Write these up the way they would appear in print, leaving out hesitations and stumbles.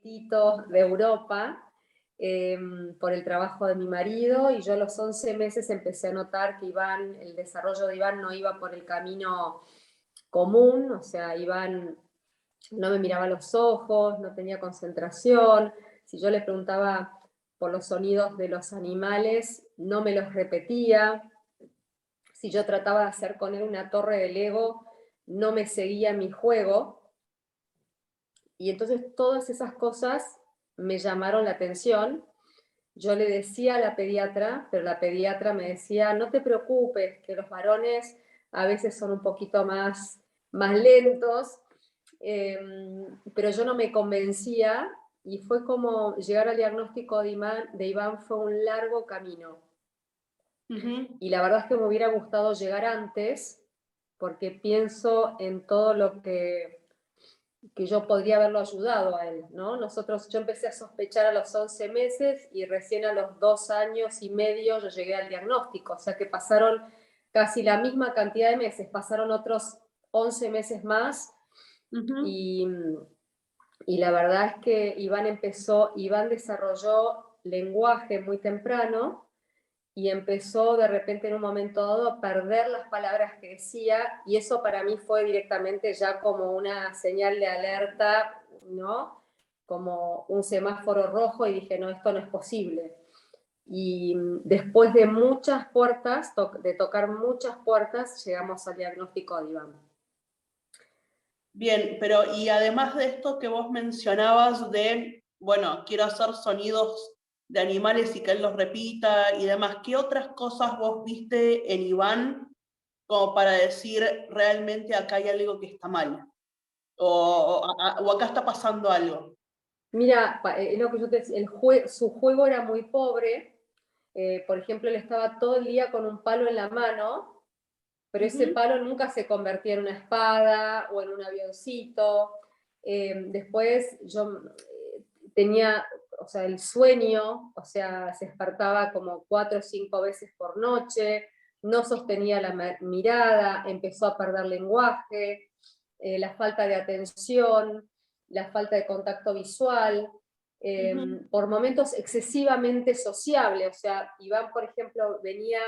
chiquititos de Europa, por el trabajo de mi marido, y yo a los 11 meses empecé a notar que el desarrollo de Iván no iba por el camino común, o sea, Iván no me miraba a los ojos, no tenía concentración. Si yo le preguntaba por los sonidos de los animales, no me los repetía. Si yo trataba de hacer con él una torre de Lego, no me seguía mi juego. Y entonces todas esas cosas me llamaron la atención. Yo le decía a la pediatra, pero la pediatra me decía, no te preocupes, que los varones a veces son un poquito más lentos, pero yo no me convencía, y fue como llegar al diagnóstico de Iván fue un largo camino. Y la verdad es que me hubiera gustado llegar antes, porque pienso en todo lo que yo podría haberlo ayudado a él, ¿no? Yo empecé a sospechar a los 11 meses y recién a los 2 años y medio yo llegué al diagnóstico, o sea que pasaron casi la misma cantidad de meses, pasaron otros 11 meses más. y, y la verdad es que Iván desarrolló lenguaje muy temprano, y empezó de repente en un momento dado a perder las palabras que decía, y eso para mí fue directamente ya como una señal de alerta, ¿no? Como un semáforo rojo, y dije, no, esto no es posible. Y después de muchas puertas, de tocar muchas puertas, llegamos al diagnóstico de Iván. Bien, pero y además de esto que vos mencionabas de, bueno, quiero hacer sonidos de animales y que él los repita y demás, ¿qué otras cosas vos viste en Iván como para decir realmente acá hay algo que está mal? O acá está pasando algo. Mira, lo que yo te decía, su juego era muy pobre. Por ejemplo, él estaba todo el día con un palo en la mano, pero ese palo nunca se convertía en una espada o en un avioncito. Después yo tenía, o sea, el sueño, o sea, se despertaba como 4 o 5 veces por noche, no sostenía la mirada, empezó a perder lenguaje, la falta de atención, la falta de contacto visual, por momentos excesivamente sociable. O sea, Iván, por ejemplo, venía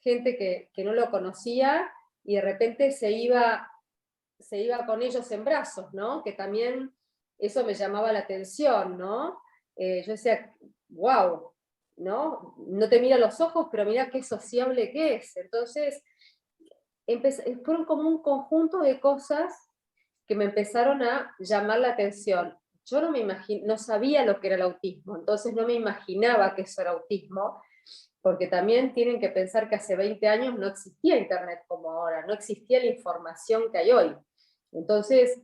gente que no lo conocía y de repente se iba con ellos en brazos, ¿no? Que también eso me llamaba la atención, ¿no? Yo decía, wow, ¿no? No te mira a los ojos, pero mira qué sociable que es. Entonces, fueron como un conjunto de cosas que me empezaron a llamar la atención. Yo no sabía lo que era el autismo, entonces no me imaginaba que eso era autismo, porque también tienen que pensar que hace 20 años no existía internet como ahora, no existía la información que hay hoy. Entonces,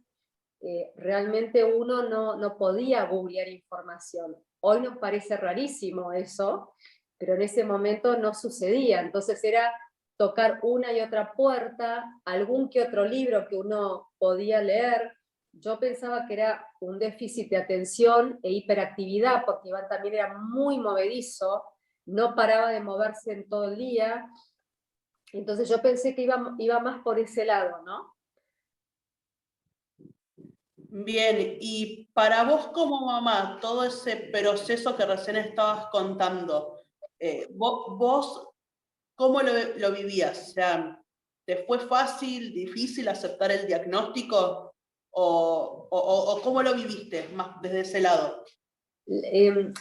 realmente uno no podía googlear información. Hoy nos parece rarísimo eso, pero en ese momento no sucedía. Entonces era tocar una y otra puerta, algún que otro libro que uno podía leer. Yo pensaba que era un déficit de atención e hiperactividad, porque Iván también era muy movedizo, no paraba de moverse en todo el día. Entonces yo pensé que iba más por ese lado, ¿no? Bien, y para vos como mamá, todo ese proceso que recién estabas contando, vos ¿cómo lo vivías? O sea, ¿te fue fácil, difícil aceptar el diagnóstico? ¿O cómo lo viviste más desde ese lado?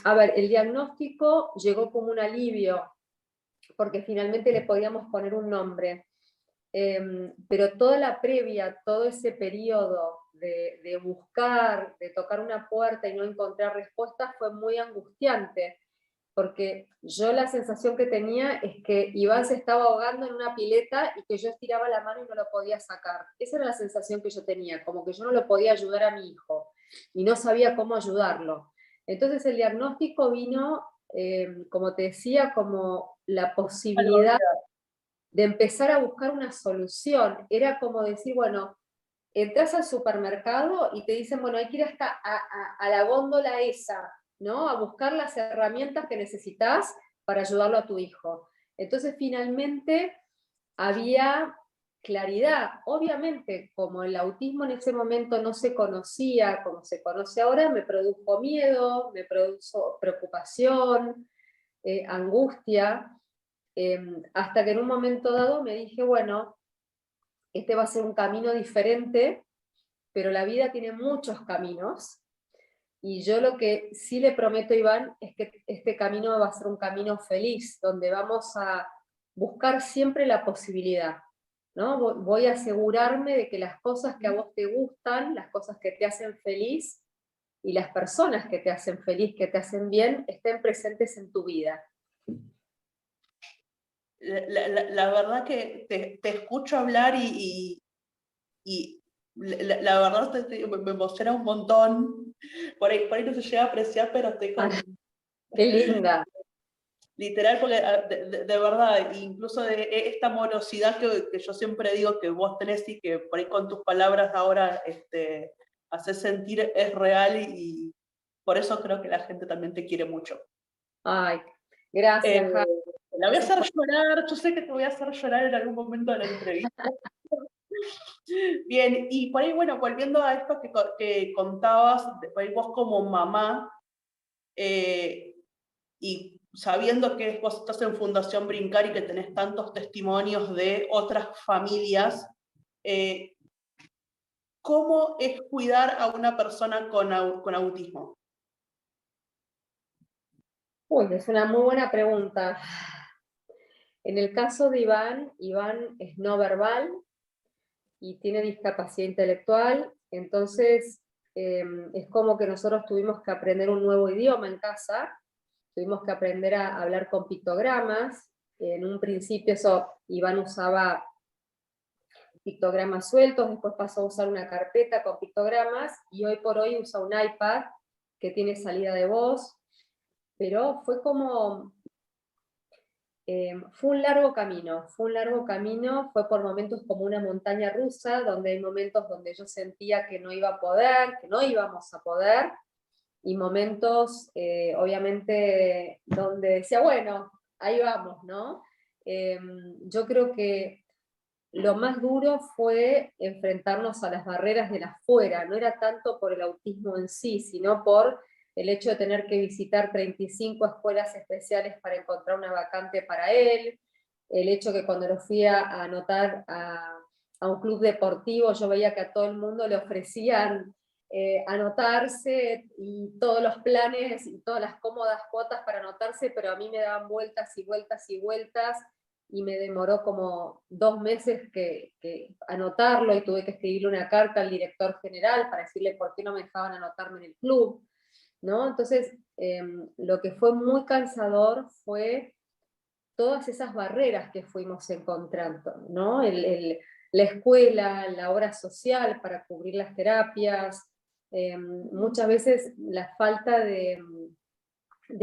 A ver, el diagnóstico llegó como un alivio, porque finalmente le podíamos poner un nombre. Pero toda la previa, todo ese periodo de buscar, de tocar una puerta y no encontrar respuestas fue muy angustiante, porque yo la sensación que tenía es que Iván se estaba ahogando en una pileta y que yo estiraba la mano y no lo podía sacar. Esa era la sensación que yo tenía, como que yo no lo podía ayudar a mi hijo y no sabía cómo ayudarlo. Entonces el diagnóstico vino, como te decía, como la posibilidad de empezar a buscar una solución. Era como decir, bueno, entras al supermercado y te dicen, bueno, hay que ir hasta a la góndola esa, ¿no? A buscar las herramientas que necesitas para ayudarlo a tu hijo. Entonces, finalmente, había claridad. Obviamente, como el autismo en ese momento no se conocía como se conoce ahora, me produjo miedo, me produjo preocupación, angustia, hasta que en un momento dado me dije, bueno, este va a ser un camino diferente, pero la vida tiene muchos caminos, y yo lo que sí le prometo a Iván es que este camino va a ser un camino feliz, donde vamos a buscar siempre la posibilidad, ¿no? Voy a asegurarme de que las cosas que a vos te gustan, las cosas que te hacen feliz, y las personas que te hacen feliz, que te hacen bien, estén presentes en tu vida. La verdad que te escucho hablar y la verdad me emociona un montón. Por ahí no se llega a apreciar, pero estoy con... Qué linda. Literal, porque de verdad, incluso de esta morosidad que yo siempre digo que vos tenés y que por ahí con tus palabras ahora haces sentir, es real, y por eso creo que la gente también te quiere mucho. Ay, gracias, Javi. La voy a hacer llorar, yo sé que te voy a hacer llorar en algún momento de la entrevista. Bien, y por ahí, bueno, volviendo a esto que contabas, por ahí vos como mamá, y sabiendo que vos estás en Fundación Brincar y que tenés tantos testimonios de otras familias, ¿cómo es cuidar a una persona con autismo? Uy, es una muy buena pregunta. En el caso de Iván, Iván es no verbal y tiene discapacidad intelectual, entonces es como que nosotros tuvimos que aprender un nuevo idioma en casa, tuvimos que aprender a hablar con pictogramas. En un principio Iván usaba pictogramas sueltos, después pasó a usar una carpeta con pictogramas, y hoy por hoy usa un iPad que tiene salida de voz, pero fue como... fue un largo camino, fue por momentos como una montaña rusa, donde hay momentos donde yo sentía que no iba a poder, que no íbamos a poder, y momentos, obviamente, donde decía, bueno, ahí vamos, ¿no? Yo creo que lo más duro fue enfrentarnos a las barreras de la afuera, no era tanto por el autismo en sí, sino por el hecho de tener que visitar 35 escuelas especiales para encontrar una vacante para él, el hecho que cuando lo fui a anotar a un club deportivo, yo veía que a todo el mundo le ofrecían anotarse, y todos los planes y todas las cómodas cuotas para anotarse, pero a mí me daban vueltas y vueltas y vueltas, y me demoró como 2 meses que anotarlo, y tuve que escribirle una carta al director general para decirle por qué no me dejaban anotarme en el club, ¿no? Entonces, lo que fue muy cansador fue todas esas barreras que fuimos encontrando, ¿no? La escuela, la hora social para cubrir las terapias, muchas veces la falta de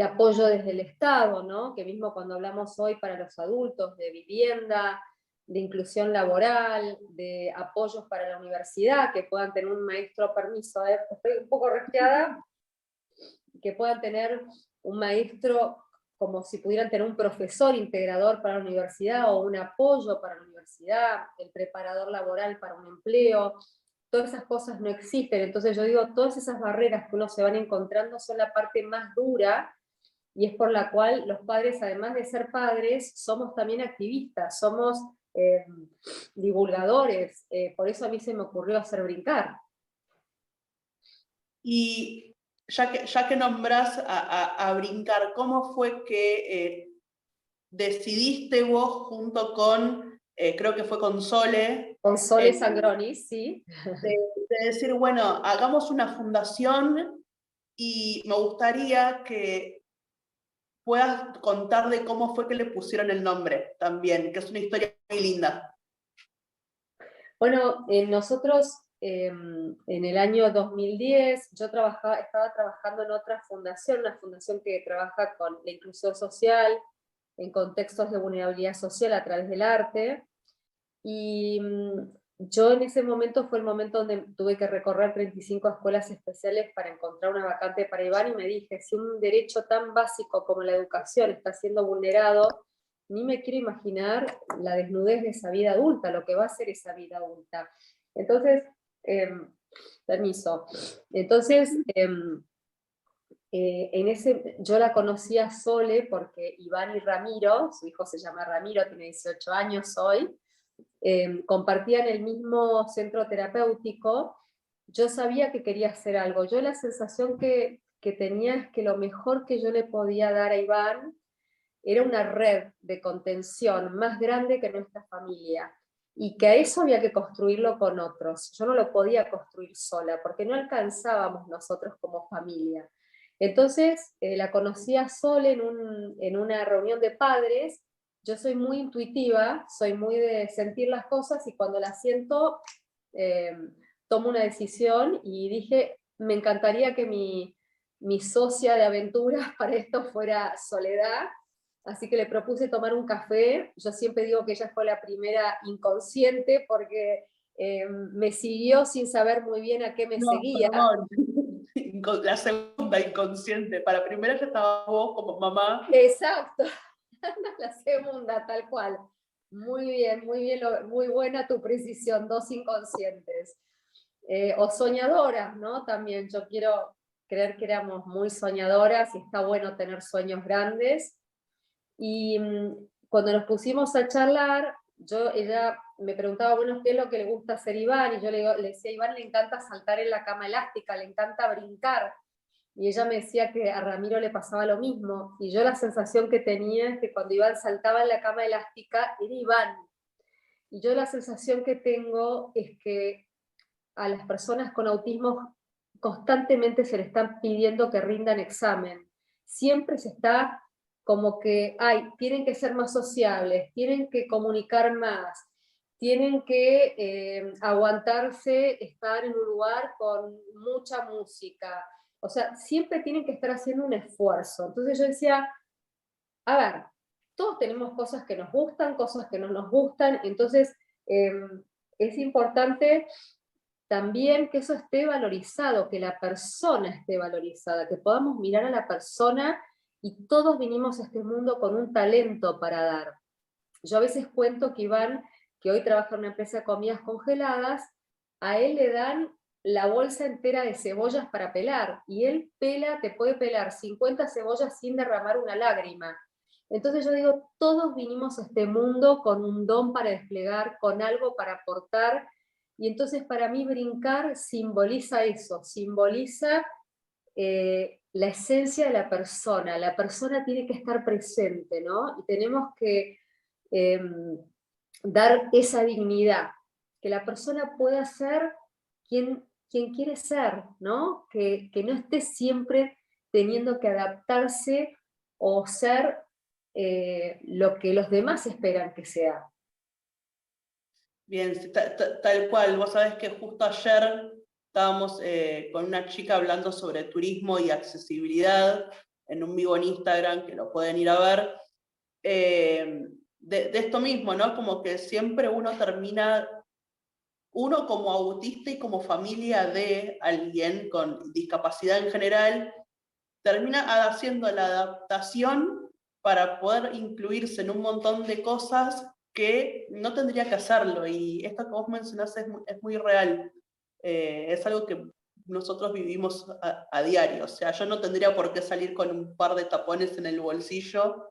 apoyo desde el Estado, ¿no? Que mismo cuando hablamos hoy para los adultos de vivienda, de inclusión laboral, de apoyos para la universidad, que puedan tener un maestro, permiso, estoy un poco resfriada, que puedan tener un maestro como si pudieran tener un profesor integrador para la universidad, o un apoyo para la universidad, el preparador laboral para un empleo. Todas esas cosas no existen. Entonces yo digo, todas esas barreras que uno se van encontrando son la parte más dura, y es por la cual los padres, además de ser padres, somos también activistas, somos divulgadores. Por eso a mí se me ocurrió hacer Brincar. Y ya que nombrás a Brincar, ¿cómo fue que decidiste vos junto con, creo que fue con Sole, Con Sole Sangronis, sí. de decir, bueno, hagamos una fundación, y me gustaría que puedas contar de cómo fue que le pusieron el nombre también, que es una historia muy linda? Bueno, nosotros en el año 2010, yo estaba trabajando en otra fundación, una fundación que trabaja con la inclusión social en contextos de vulnerabilidad social a través del arte, y yo en ese momento fue el momento donde tuve que recorrer 35 escuelas especiales para encontrar una vacante para Iván, y me dije, si un derecho tan básico como la educación está siendo vulnerado, ni me quiero imaginar la desnudez de esa vida adulta, lo que va a ser esa vida adulta. Entonces, permiso. Entonces, yo la conocí a Sole porque Iván y Ramiro, su hijo se llama Ramiro, tiene 18 años hoy, compartían el mismo centro terapéutico. Yo sabía que quería hacer algo. Yo la sensación que tenía es que lo mejor que yo le podía dar a Iván era una red de contención más grande que nuestra familia, y que a eso había que construirlo con otros. Yo no lo podía construir sola, porque no alcanzábamos nosotros como familia. Entonces, la conocí a Sol en una reunión de padres. Yo soy muy intuitiva, soy muy de sentir las cosas, y cuando las siento, eh, tomo una decisión, y dije, me encantaría que mi socia de aventuras para esto fuera Soledad. Así que le propuse tomar un café. Yo siempre digo que ella fue la primera inconsciente, porque me siguió sin saber muy bien a qué me No, seguía. perdón. La segunda inconsciente. Para primera ya estaba vos como mamá. Exacto, la segunda, tal cual. Muy bien, muy buena tu precisión, dos inconscientes. O soñadoras, ¿no? También yo quiero creer que éramos muy soñadoras, y está bueno tener sueños grandes. Y cuando nos pusimos a charlar, ella me preguntaba, bueno, ¿qué es lo que le gusta hacer a Iván? Y yo le decía, a Iván le encanta saltar en la cama elástica, le encanta brincar. Y ella me decía que a Ramiro le pasaba lo mismo. Y yo la sensación que tenía es que cuando Iván saltaba en la cama elástica, era Iván. Y yo la sensación que tengo es que a las personas con autismo constantemente se le están pidiendo que rindan examen. Siempre se está como que, tienen que ser más sociables, tienen que comunicar más, tienen que aguantarse estar en un lugar con mucha música. O sea, siempre tienen que estar haciendo un esfuerzo. Entonces yo decía, a ver, todos tenemos cosas que nos gustan, cosas que no nos gustan. Entonces es importante también que eso esté valorizado, que la persona esté valorizada, que podamos mirar a la persona, y todos vinimos a este mundo con un talento para dar. Yo a veces cuento que Iván, que hoy trabaja en una empresa de comidas congeladas, a él le dan la bolsa entera de cebollas para pelar, y él te puede pelar 50 cebollas sin derramar una lágrima. Entonces yo digo, todos vinimos a este mundo con un don para desplegar, con algo para aportar, y entonces para mí brincar simboliza eso, simboliza la esencia de la persona tiene que estar presente, ¿no? Y tenemos que eh, dar esa dignidad, que la persona pueda ser quien quiere ser, ¿no? Que no esté siempre teniendo que adaptarse o ser lo que los demás esperan que sea. Bien, sí, tal cual. Vos sabés que justo ayer estábamos con una chica hablando sobre turismo y accesibilidad en un vivo en Instagram, que lo pueden ir a ver. De esto mismo, ¿no? Como que siempre uno termina, uno como autista y como familia de alguien con discapacidad en general, termina haciendo la adaptación para poder incluirse en un montón de cosas que no tendría que hacerlo. Y esto que vos mencionás es muy real. Es algo que nosotros vivimos a diario. O sea, yo no tendría por qué salir con un par de tapones en el bolsillo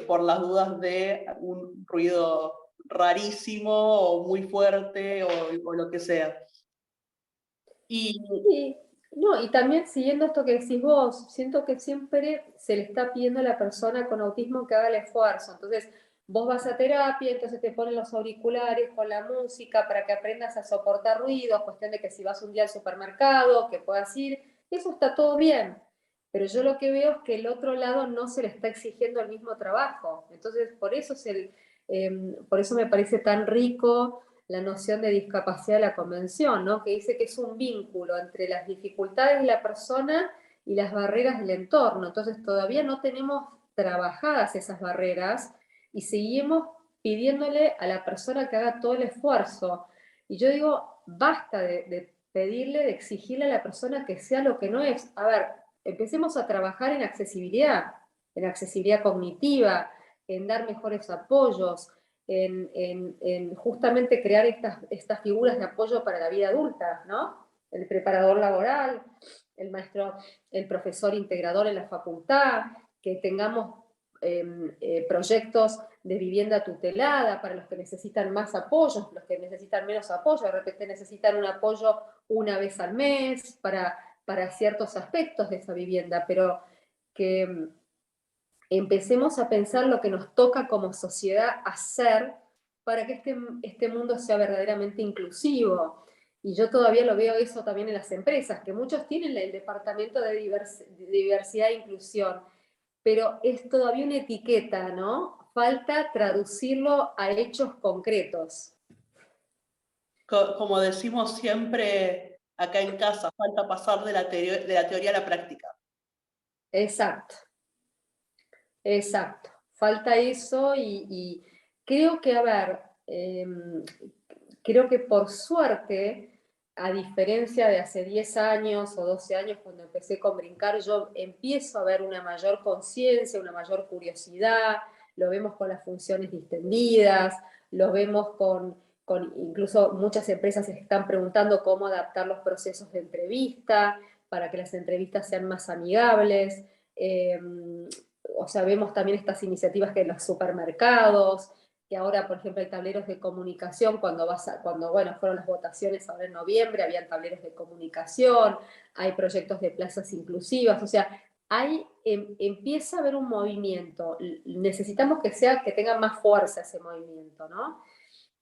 por las dudas de un ruido rarísimo o muy fuerte o lo que sea. Y Sí, no, y también siguiendo esto que decís vos, siento que siempre se le está pidiendo a la persona con autismo que haga el esfuerzo. Entonces, vos vas a terapia, entonces te ponen los auriculares con la música para que aprendas a soportar ruidos, cuestión de que si vas un día al supermercado, que puedas ir, eso está todo bien. Pero yo lo que veo es que el otro lado no se le está exigiendo el mismo trabajo. Entonces, por eso me parece tan rico la noción de discapacidad de la Convención, ¿no? Que dice que es un vínculo entre las dificultades de la persona y las barreras del entorno. Entonces todavía no tenemos trabajadas esas barreras, y seguimos pidiéndole a la persona que haga todo el esfuerzo. Y yo digo, basta de pedirle, de exigirle a la persona que sea lo que no es. A ver, empecemos a trabajar en accesibilidad cognitiva, en dar mejores apoyos, en justamente crear estas figuras de apoyo para la vida adulta, ¿no? El preparador laboral, el maestro, el profesor integrador en la facultad, que tengamos proyectos de vivienda tutelada para los que necesitan más apoyo, los que necesitan menos apoyo, de repente necesitan un apoyo una vez al mes para ciertos aspectos de esa vivienda, pero que empecemos a pensar lo que nos toca como sociedad hacer para que este mundo sea verdaderamente inclusivo. Y yo todavía lo veo eso también en las empresas, que muchos tienen el departamento de diversidad e inclusión, pero es todavía una etiqueta, ¿no? Falta traducirlo a hechos concretos. Como decimos siempre acá en casa, falta pasar de la teoría a la práctica. Exacto, exacto. Falta eso y creo que, a ver, creo que por suerte, a diferencia de hace 10 años o 12 años cuando empecé con Brincar, yo empiezo a ver una mayor conciencia, una mayor curiosidad, lo vemos con las funciones distendidas, lo vemos con incluso muchas empresas se están preguntando cómo adaptar los procesos de entrevista para que las entrevistas sean más amigables. O sea, vemos también estas iniciativas que en los supermercados, que ahora, por ejemplo, hay tableros de comunicación, bueno, fueron las votaciones ahora en noviembre, habían tableros de comunicación, hay proyectos de plazas inclusivas, o sea, empieza a haber un movimiento, necesitamos que tenga más fuerza ese movimiento, ¿no?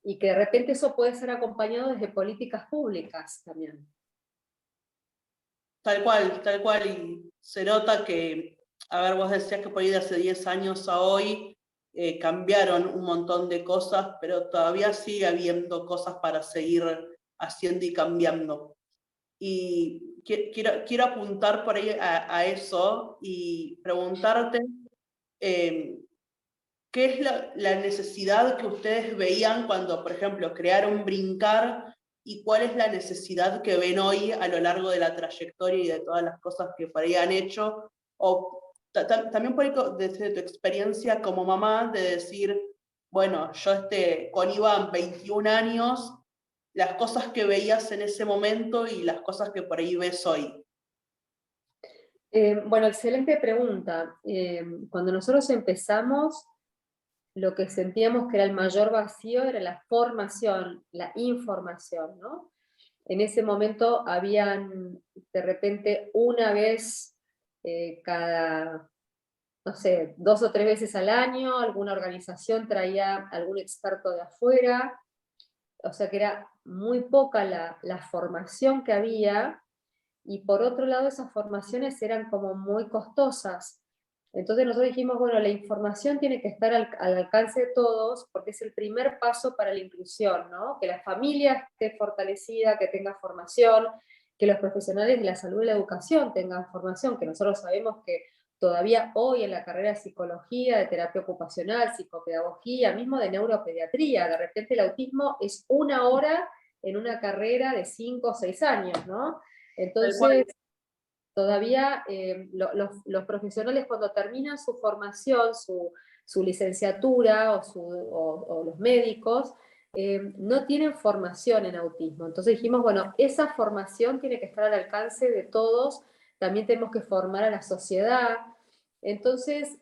Y que de repente eso puede ser acompañado desde políticas públicas también. Tal cual, y se nota que, a ver, vos decías que por ahí de hace 10 años a hoy cambiaron un montón de cosas, pero todavía sigue habiendo cosas para seguir haciendo y cambiando. Y quiero apuntar por ahí a eso y preguntarte qué es la necesidad que ustedes veían cuando, por ejemplo, crearon Brincar y cuál es la necesidad que ven hoy a lo largo de la trayectoria y de todas las cosas que por ahí han hecho, o también por ahí desde tu experiencia como mamá de decir, bueno, yo con Iván 21 años, las cosas que veías en ese momento y las cosas que por ahí ves hoy. Bueno, excelente pregunta. Cuando nosotros empezamos, lo que sentíamos que era el mayor vacío era la formación, la información, ¿no? En ese momento habían de repente una vez cada, no sé, 2 o 3 veces al año, alguna organización traía algún experto de afuera, o sea que era muy poca la formación que había, y por otro lado esas formaciones eran como muy costosas. Entonces nosotros dijimos, bueno, la información tiene que estar al alcance de todos porque es el primer paso para la inclusión, ¿no? Que la familia esté fortalecida, que tenga formación, que los profesionales de la salud y la educación tengan formación, que nosotros sabemos que todavía hoy en la carrera de psicología, de terapia ocupacional, psicopedagogía, mismo de neuropediatría, de repente el autismo es 1 hora en una carrera de 5 o 6 años, ¿no? Entonces, todavía los profesionales cuando terminan su formación, su licenciatura o los médicos, no tienen formación en autismo. Entonces dijimos, bueno, esa formación tiene que estar al alcance de todos, también tenemos que formar a la sociedad. Entonces,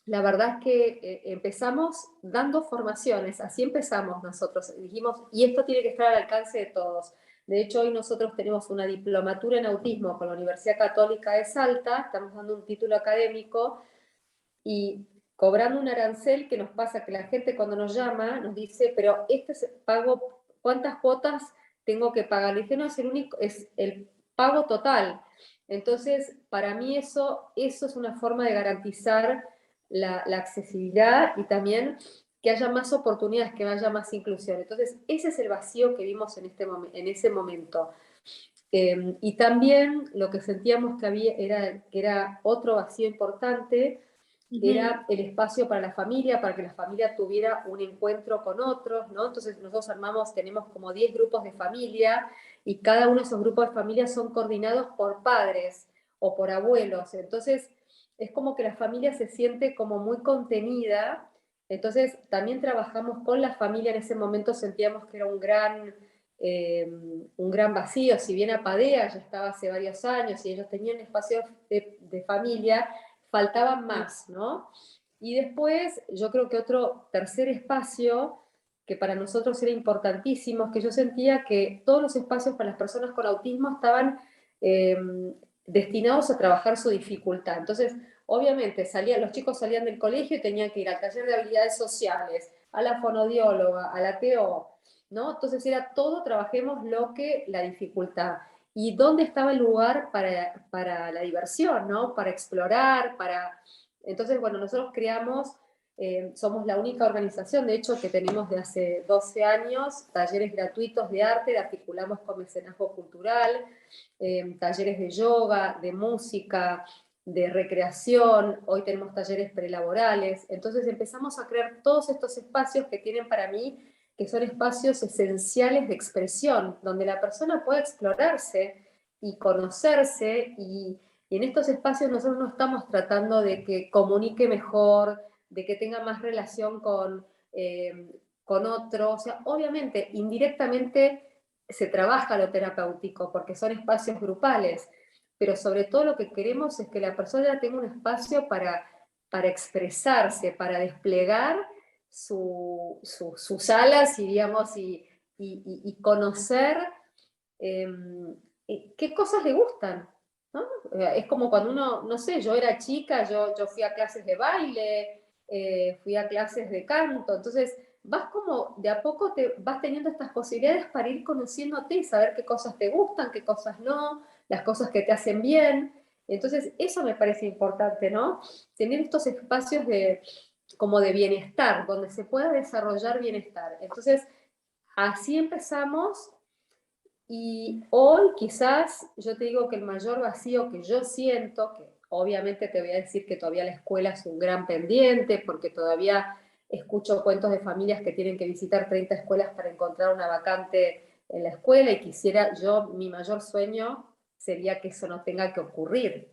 la verdad es que empezamos dando formaciones, así empezamos nosotros, dijimos, y esto tiene que estar al alcance de todos. De hecho, hoy nosotros tenemos una diplomatura en autismo con la Universidad Católica de Salta, estamos dando un título académico y cobrando un arancel que nos pasa que la gente cuando nos llama nos dice, pero este es pago, ¿cuántas cuotas tengo que pagar? Le dije, no, es el pago total. Entonces, para mí eso es una forma de garantizar la accesibilidad y también que haya más oportunidades, que haya más inclusión. Entonces, ese es el vacío que vimos en ese momento. Y también lo que sentíamos que había que era otro vacío importante, era el espacio para la familia, para que la familia tuviera un encuentro con otros, ¿no? Entonces nosotros tenemos como 10 grupos de familia y cada uno de esos grupos de familia son coordinados por padres o por abuelos. Entonces es como que la familia se siente como muy contenida. Entonces también trabajamos con la familia. En ese momento sentíamos que era un gran vacío. Si bien Apadea ya estaba hace varios años y ellos tenían espacios de familia, faltaban más, ¿no? Y después yo creo que otro tercer espacio que para nosotros era importantísimo es que yo sentía que todos los espacios para las personas con autismo estaban eh, destinados a trabajar su dificultad. Entonces, obviamente, los chicos salían del colegio y tenían que ir al taller de habilidades sociales, a la fonodióloga, a la TO, ¿no? Entonces era todo, trabajemos lo que la dificultad. ¿Y dónde estaba el lugar para la diversión, ¿no? Para explorar, para... Entonces, bueno, nosotros creamos, somos la única organización, de hecho, que tenemos de hace 12 años, talleres gratuitos de arte, articulamos con mecenazgo cultural, talleres de yoga, de música, de recreación, hoy tenemos talleres prelaborales, entonces empezamos a crear todos estos espacios que tienen para mí, que son espacios esenciales de expresión, donde la persona puede explorarse y conocerse, y en estos espacios nosotros no estamos tratando de que comunique mejor, de que tenga más relación con otro, o sea, obviamente, indirectamente se trabaja lo terapéutico, porque son espacios grupales, pero sobre todo lo que queremos es que la persona tenga un espacio para expresarse, para desplegar sus alas y, digamos, y conocer eh, qué cosas le gustan, ¿no? Es como cuando uno, no sé, yo era chica, yo fui a clases de baile, fui a clases de canto, entonces vas como de a poco te vas teniendo estas posibilidades para ir conociéndote y saber qué cosas te gustan, qué cosas no, las cosas que te hacen bien. Entonces eso me parece importante, ¿no? Tener estos espacios como de bienestar, donde se pueda desarrollar bienestar. Entonces, así empezamos y hoy quizás yo te digo que el mayor vacío que yo siento, que obviamente te voy a decir que todavía la escuela es un gran pendiente, porque todavía escucho cuentos de familias que tienen que visitar 30 escuelas para encontrar una vacante en la escuela y quisiera, mi mayor sueño sería que eso no tenga que ocurrir.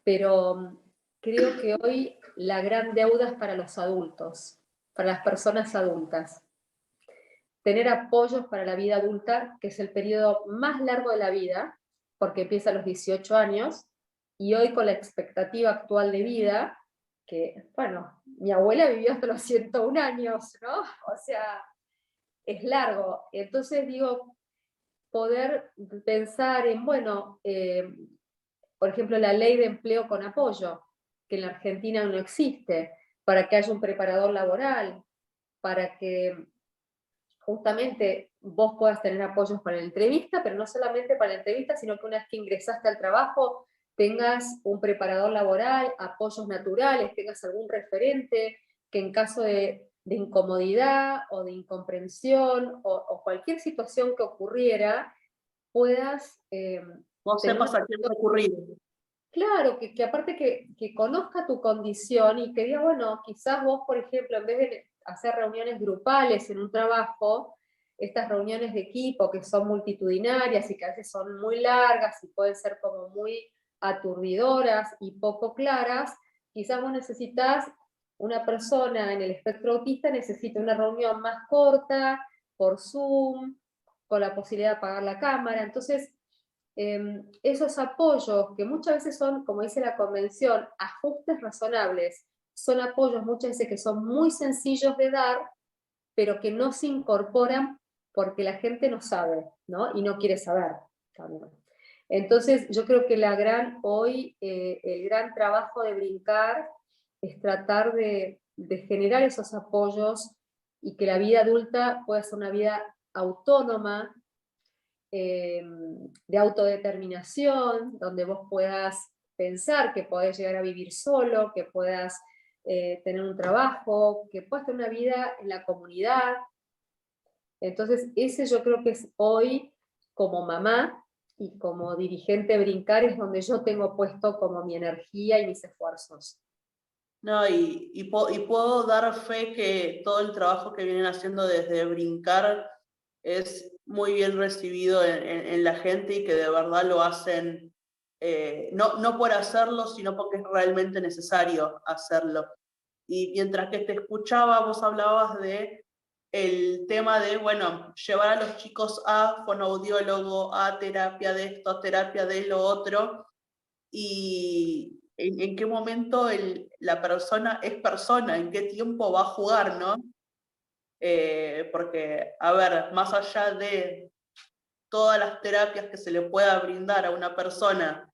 Pero creo que hoy la gran deuda es para los adultos, para las personas adultas tener apoyos para la vida adulta, que es el periodo más largo de la vida, porque empieza a los 18 años, y hoy con la expectativa actual de vida, que, bueno, mi abuela vivió hasta los 101 años, ¿no? O sea, es largo. Entonces digo, poder pensar en, bueno, por ejemplo, la ley de empleo con apoyo, que en la Argentina no existe, para que haya un preparador laboral, para que justamente vos puedas tener apoyos para la entrevista, pero no solamente para la entrevista, sino que una vez que ingresaste al trabajo tengas un preparador laboral, apoyos naturales, tengas algún referente que en caso de incomodidad o de incomprensión o cualquier situación que ocurriera, puedas No tener una... sepas a quién recurrir. Claro, que aparte que conozca tu condición y que diga, bueno, quizás vos, por ejemplo, en vez de hacer reuniones grupales en un trabajo, estas reuniones de equipo que son multitudinarias y que a veces son muy largas y pueden ser como muy aturdidoras y poco claras, quizás vos necesitas, una persona en el espectro autista necesita una reunión más corta, por Zoom, con la posibilidad de apagar la cámara. Entonces, esos apoyos que muchas veces son, como dice la convención, ajustes razonables, son apoyos muchas veces que son muy sencillos de dar, pero que no se incorporan porque la gente no sabe, ¿no? Y no quiere saber también. Entonces, yo creo que hoy el gran trabajo de Brincar es tratar de generar esos apoyos y que la vida adulta pueda ser una vida autónoma, de autodeterminación, donde vos puedas pensar que podés llegar a vivir solo, que puedas tener un trabajo, que puedas tener una vida en la comunidad. Entonces, ese yo creo que es hoy, como mamá y como dirigente de Brincar, es donde yo tengo puesto como mi energía y mis esfuerzos. No, y puedo dar fe que todo el trabajo que vienen haciendo desde Brincar es muy bien recibido en la gente y que de verdad lo hacen no por hacerlo, sino porque es realmente necesario hacerlo. Y mientras que te escuchaba, vos hablabas de el tema de, bueno, llevar a los chicos a fonoaudiólogo, a terapia de esto, a terapia de lo otro, y en qué momento la persona es persona, en qué tiempo va a jugar, ¿no? Porque, a ver, más allá de todas las terapias que se le pueda brindar a una persona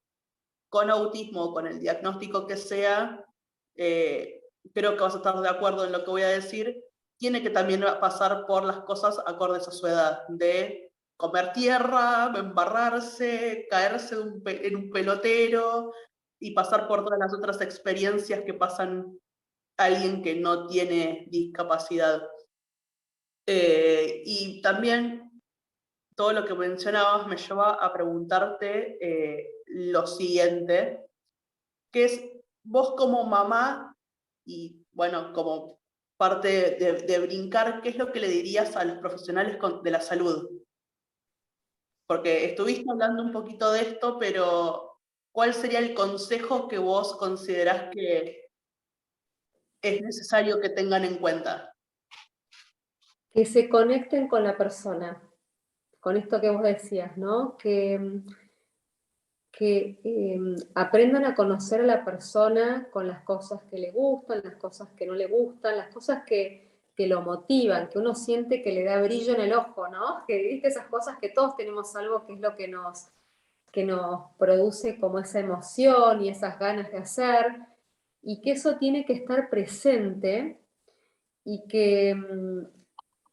con autismo o con el diagnóstico que sea, creo que vas a estar de acuerdo en lo que voy a decir, tiene que también pasar por las cosas acordes a su edad, de comer tierra, embarrarse, caerse en un pelotero y pasar por todas las otras experiencias que pasan alguien que no tiene discapacidad. Y también todo lo que mencionabas me lleva a preguntarte lo siguiente, que es vos como mamá y bueno, como parte de brincar, ¿qué es lo que le dirías a los profesionales de la salud? Porque estuviste hablando un poquito de esto, pero ¿cuál sería el consejo que vos considerás que es necesario que tengan en cuenta? Que se conecten con la persona, con esto que vos decías, ¿no? Que aprendan a conocer a la persona con las cosas que le gustan, las cosas que no le gustan, las cosas que lo motivan, que uno siente que le da brillo en el ojo, ¿no? Que viste esas cosas que todos tenemos algo que es lo que nos produce como esa emoción y esas ganas de hacer, y que eso tiene que estar presente y que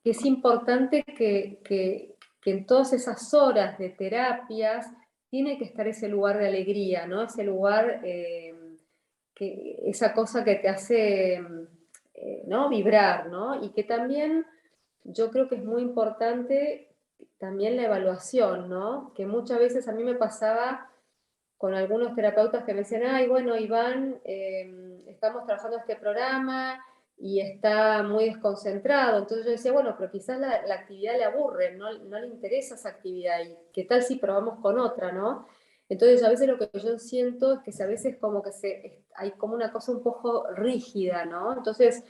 es importante que en todas esas horas de terapias tiene que estar ese lugar de alegría, ¿no? Ese lugar, esa cosa que te hace, ¿no? Vibrar, ¿no? Y que también yo creo que es muy importante también la evaluación, ¿no? Que muchas veces a mí me pasaba con algunos terapeutas que me decían, ay, bueno, Iván, estamos trabajando este programa y está muy desconcentrado. Entonces yo decía, bueno, pero quizás la actividad le aburre, no le interesa esa actividad. ¿Y qué tal si probamos con otra, no? Entonces a veces lo que yo siento es que a veces como que hay como una cosa un poco rígida, ¿no? Entonces,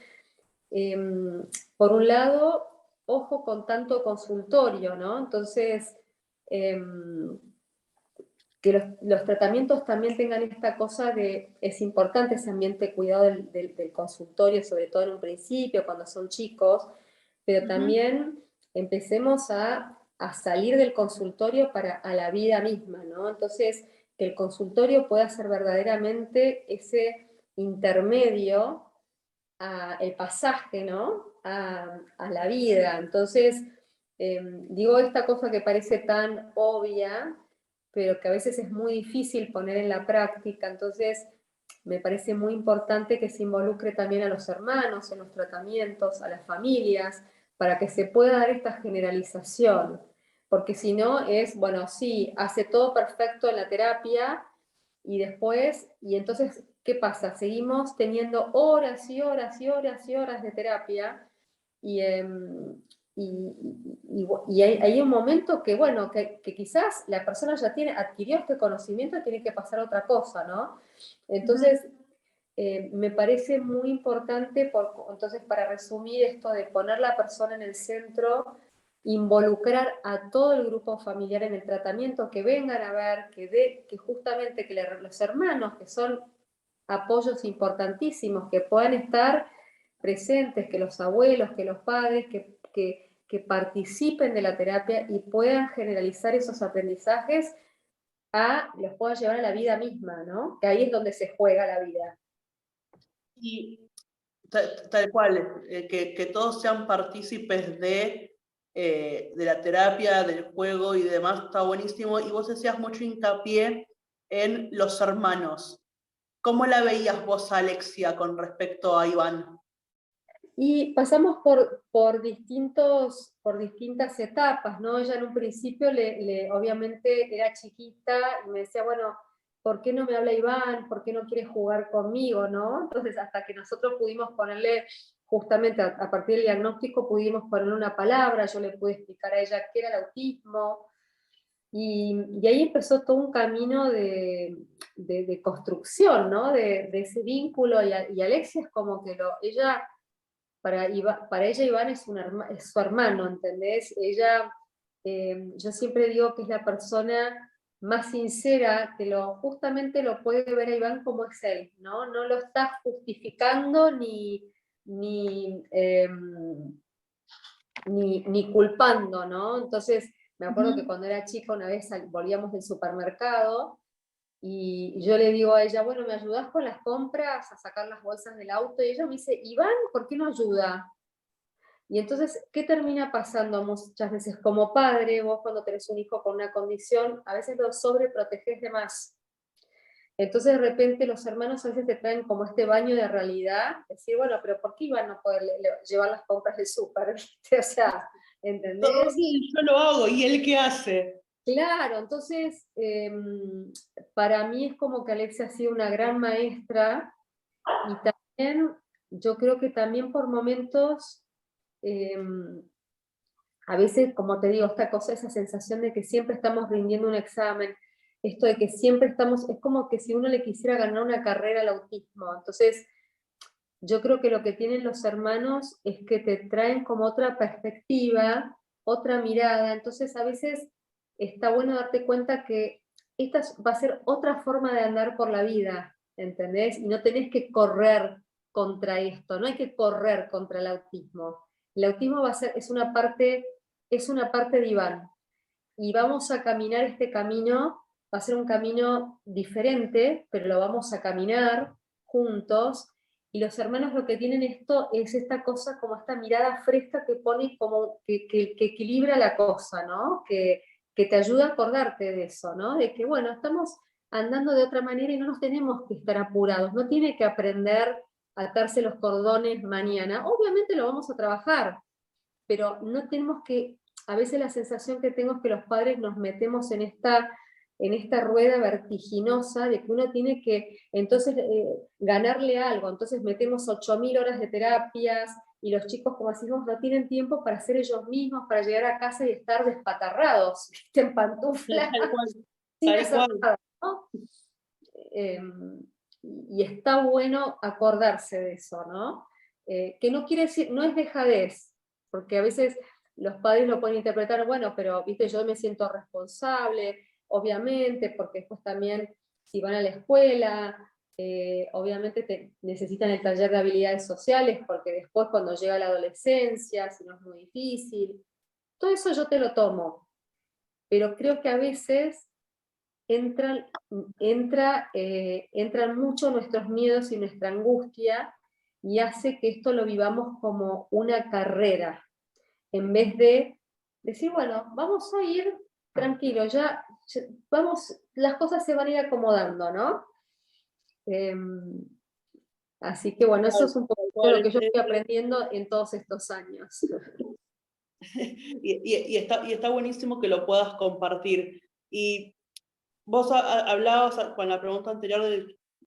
por un lado, ojo con tanto consultorio, ¿no? Entonces, que los tratamientos también tengan esta cosa de, es importante ese ambiente de cuidado del consultorio, sobre todo en un principio, cuando son chicos, pero también empecemos a salir del consultorio a la vida misma, ¿no? Entonces, que el consultorio pueda ser verdaderamente ese intermedio, el pasaje, ¿no? A la vida. Entonces, digo esta cosa que parece tan obvia, pero que a veces es muy difícil poner en la práctica, entonces me parece muy importante que se involucre también a los hermanos en los tratamientos, a las familias, para que se pueda dar esta generalización, porque si no es, bueno, sí, hace todo perfecto en la terapia y después, y entonces, ¿qué pasa? Seguimos teniendo horas y horas y horas y horas de terapia y, y hay un momento que, bueno, que quizás la persona ya adquirió este conocimiento y tiene que pasar a otra cosa, ¿no? Entonces, me parece muy importante, entonces, para resumir esto de poner la persona en el centro, involucrar a todo el grupo familiar en el tratamiento, que vengan a ver, que justamente los hermanos, que son apoyos importantísimos, que puedan estar presentes, que los abuelos, que los padres, que participen de la terapia y puedan generalizar esos aprendizajes los puedan llevar a la vida misma, ¿no? Que ahí es donde se juega la vida. Y tal cual, que todos sean partícipes de la terapia, del juego y demás, está buenísimo. Y vos hacías mucho hincapié en los hermanos. ¿Cómo la veías vos, Alexia, con respecto a Iván? Y pasamos por distintas etapas, ¿no? Ella en un principio, obviamente era chiquita y me decía, bueno, ¿por qué no me habla Iván? ¿Por qué no quiere jugar conmigo, no? Entonces, hasta que nosotros pudimos ponerle, justamente a partir del diagnóstico, pudimos ponerle una palabra, yo le pude explicar a ella qué era el autismo, Y ahí empezó todo un camino de construcción, ¿no? De ese vínculo, y Alexia es como que ella, para ella Iván es su hermano, ¿entendés? Ella, yo siempre digo que es la persona más sincera, que justamente lo puede ver a Iván como es él, ¿no? No lo está justificando ni culpando, ¿no? Entonces, me acuerdo que cuando era chica una vez volvíamos del supermercado y yo le digo a ella, bueno, ¿me ayudás con las compras, a sacar las bolsas del auto? Y ella me dice, Iván, ¿por qué no ayuda? Y entonces, ¿qué termina pasando muchas veces? Como padre, vos cuando tenés un hijo con una condición, a veces lo sobreprotegés de más. Entonces, de repente, los hermanos a veces te traen como este baño de realidad, decir, bueno, pero ¿por qué Iván no puede llevar las compras del súper? ¿Viste? O sea, Todo ¿entendés? bien, yo lo hago, ¿y él qué hace? Claro, entonces, para mí es como que Alexia ha sido una gran maestra, y también, yo creo que también por momentos, a veces, como te digo, esta cosa, esa sensación de que siempre estamos rindiendo un examen, esto de que siempre estamos, es como que si uno le quisiera ganar una carrera al autismo. Entonces, yo creo que lo que tienen los hermanos es que te traen como otra perspectiva, otra mirada. Entonces, a veces está bueno darte cuenta que esta va a ser otra forma de andar por la vida, ¿entendés? Y no tenés que correr contra esto, no hay que correr contra el autismo. El autismo es una parte de Iván, y vamos a caminar este camino, va a ser un camino diferente, pero lo vamos a caminar juntos, y los hermanos lo que tienen esto es esta cosa, como esta mirada fresca que pone como, que equilibra la cosa, ¿no? Que te ayuda a acordarte de eso, ¿no? De que, bueno, estamos andando de otra manera y no nos tenemos que estar apurados, no tiene que aprender a atarse los cordones mañana. Obviamente lo vamos a trabajar, pero no tenemos que, a veces la sensación que tengo es que los padres nos metemos en esta rueda vertiginosa de que uno tiene que entonces ganarle algo, entonces metemos 8.000 horas de terapias, y los chicos, como decimos, no tienen tiempo para ser ellos mismos, para llegar a casa y estar despatarrados, ¿viste? En pantuflas, Tal cual, sin tal hacer cual. nada, ¿no? Eh, y está bueno acordarse de eso, ¿no? Que no quiere decir, no es dejadez, porque a veces los padres lo pueden interpretar, bueno, pero, viste, yo me siento responsable, obviamente, porque después también, si van a la escuela, obviamente necesitan el taller de habilidades sociales, porque después cuando llega la adolescencia, si no es muy difícil, todo eso yo te lo tomo, pero creo que a veces entran mucho nuestros miedos y nuestra angustia, y hace que esto lo vivamos como una carrera, en vez de decir, bueno, vamos a ir tranquilo, vamos, las cosas se van a ir acomodando, ¿no? Así que bueno, eso es un poco Tal lo que cual. yo estoy aprendiendo en todos estos años. Y está buenísimo que lo puedas compartir. Y vos hablabas con la pregunta anterior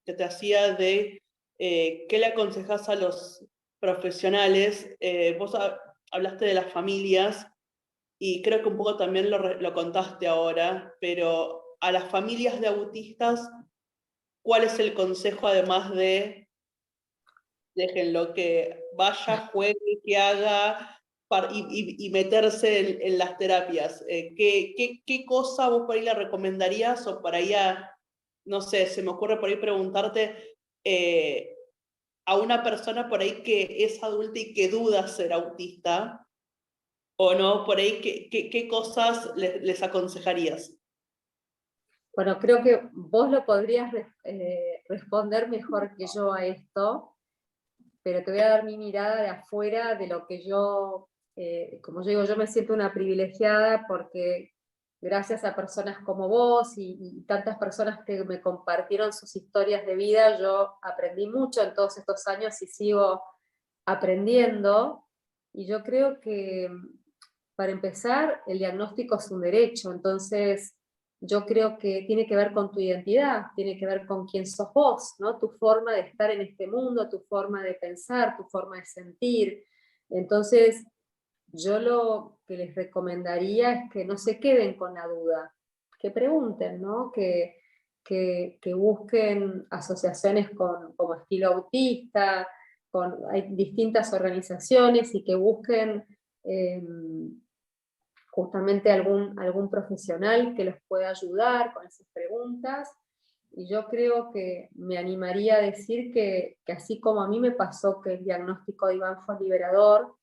que te hacía de qué le aconsejas a los profesionales. Vos hablaste de las familias y creo que un poco también lo contaste ahora, pero a las familias de autistas, ¿cuál es el consejo además de déjenlo que vaya, juegue, que haga y meterse en las terapias? ¿Qué cosa vos por ahí le recomendarías o por ahí no sé, se me ocurre por ahí preguntarte a una persona por ahí que es adulta y que duda ser autista o no, por ahí qué cosas les aconsejarías? Bueno, creo que vos lo podrías responder mejor que yo a esto, pero te voy a dar mi mirada de afuera, de lo que yo, como yo digo, yo me siento una privilegiada porque gracias a personas como vos y tantas personas que me compartieron sus historias de vida, yo aprendí mucho en todos estos años y sigo aprendiendo. Y yo creo que, para empezar, el diagnóstico es un derecho, entonces yo creo que tiene que ver con tu identidad, tiene que ver con quién sos vos, ¿no? Tu forma de estar en este mundo, tu forma de pensar, tu forma de sentir. Entonces, yo lo que les recomendaría es que no se queden con la duda, que pregunten, ¿no? Que busquen asociaciones como Estilo Autista, hay distintas organizaciones y que busquen justamente algún profesional que los pueda ayudar con esas preguntas. Y yo creo que me animaría a decir que así como a mí me pasó que el diagnóstico de Iván fue liberador,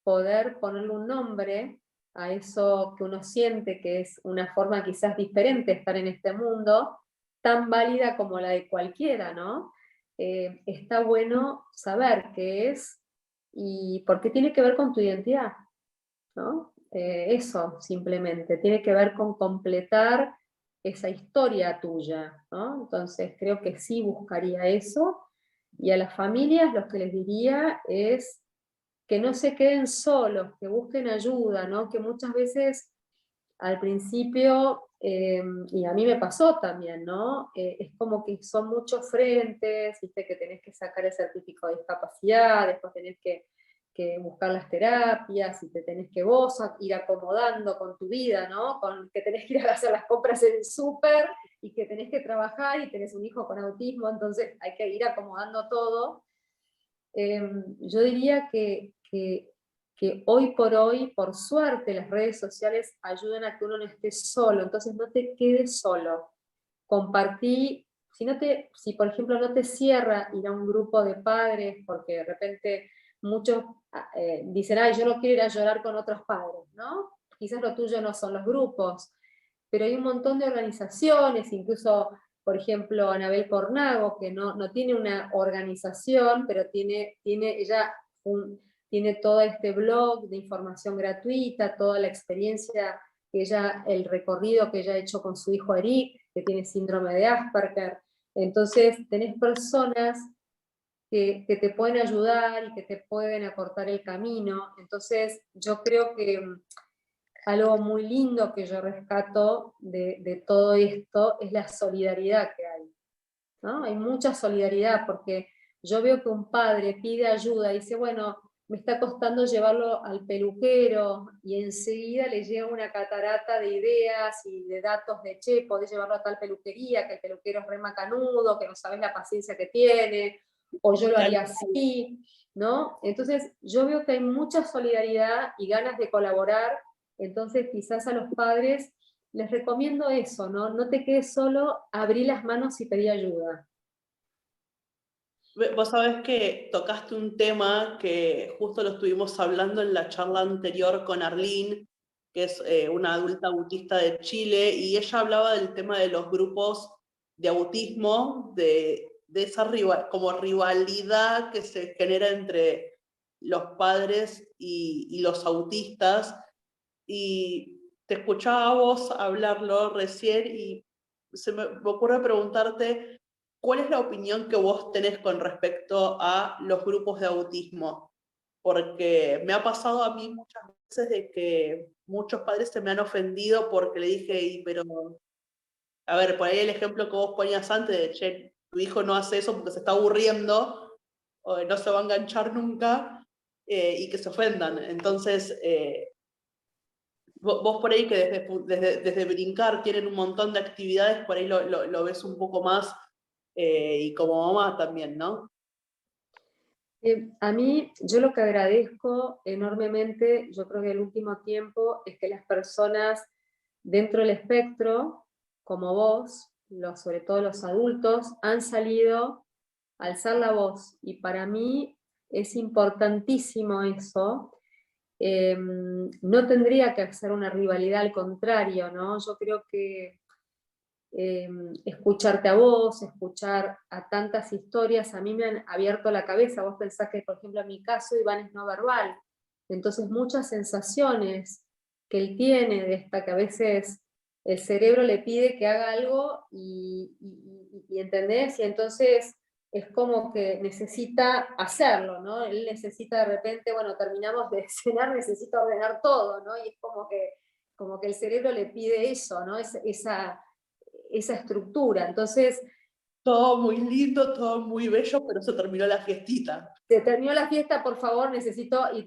poder ponerle un nombre a eso que uno siente que es una forma quizás diferente de estar en este mundo, tan válida como la de cualquiera, ¿no? Está bueno saber qué es y porque tiene que ver con tu identidad, ¿no? Eso simplemente, tiene que ver con completar esa historia tuya, ¿no? Entonces creo que sí buscaría eso, y a las familias lo que les diría es que no se queden solos, que busquen ayuda, ¿no? Que muchas veces al principio, y a mí me pasó también, ¿no? Es como que son muchos frentes, ¿viste? Que tenés que sacar el certificado de discapacidad, después tenés que buscar las terapias, y te tenés que vos ir acomodando con tu vida, ¿no? Con que tenés que ir a hacer las compras en el súper, y que tenés que trabajar, y tenés un hijo con autismo, entonces hay que ir acomodando todo. Yo diría que hoy por hoy, por suerte, las redes sociales ayudan a que uno no esté solo, entonces no te quedes solo. Compartí, si por ejemplo no te cierra ir a un grupo de padres, porque de repente muchos dicen, ay, yo no quiero ir a llorar con otros padres, ¿no? Quizás lo tuyo no son los grupos, pero hay un montón de organizaciones, incluso, por ejemplo, Anabel Cornago, que no tiene una organización, pero ella tiene todo este blog de información gratuita, toda la experiencia el recorrido que ella ha hecho con su hijo Eric, que tiene síndrome de Asperger. Entonces, tenés personas que te pueden ayudar y que te pueden acortar el camino. Entonces, yo creo que algo muy lindo que yo rescato de todo esto es la solidaridad que hay, ¿no? Hay mucha solidaridad, porque yo veo que un padre pide ayuda y dice, bueno, me está costando llevarlo al peluquero, y enseguida le llega una catarata de ideas y de datos de, che, podés llevarlo a tal peluquería, que el peluquero es re macanudo, que no sabes la paciencia que tiene, o yo lo haría así, ¿no? Entonces yo veo que hay mucha solidaridad y ganas de colaborar. Entonces quizás a los padres les recomiendo eso, ¿no? No te quedes solo, abrí las manos y pedí ayuda. Vos sabés que tocaste un tema que justo lo estuvimos hablando en la charla anterior con Arlene, que es una adulta autista de Chile, y ella hablaba del tema de los grupos de autismo, de esa como rivalidad que se genera entre los padres y los autistas. Y te escuchaba a vos hablarlo recién y se me ocurre preguntarte, ¿cuál es la opinión que vos tenés con respecto a los grupos de autismo? Porque me ha pasado a mí muchas veces de que muchos padres se me han ofendido porque le dije, pero, a ver, por ahí el ejemplo que vos ponías antes de, che, tu hijo no hace eso porque se está aburriendo, o no se va a enganchar nunca, y que se ofendan. Entonces, vos por ahí que desde brincar tienen un montón de actividades, por ahí lo ves un poco más, y como mamá también, ¿no? A mí, yo lo que agradezco enormemente, yo creo que el último tiempo, es que las personas dentro del espectro, como vos, sobre todo los adultos, han salido a alzar la voz. Y para mí es importantísimo eso. No tendría que hacer una rivalidad, al contrario, ¿no? Yo creo que escucharte a vos, escuchar a tantas historias, a mí me han abierto la cabeza. Vos pensás que, por ejemplo, en mi caso, Iván es no verbal, entonces muchas sensaciones que él tiene, de esta que a veces el cerebro le pide que haga algo y ¿entendés? Y entonces es como que necesita hacerlo, ¿no? Él necesita de repente, bueno, terminamos de cenar, necesita ordenar todo, ¿no? Y es como que el cerebro le pide eso, ¿no? Esa estructura. Entonces, todo muy lindo, todo muy bello, pero se terminó la fiestita. Se terminó la fiesta, por favor, necesito y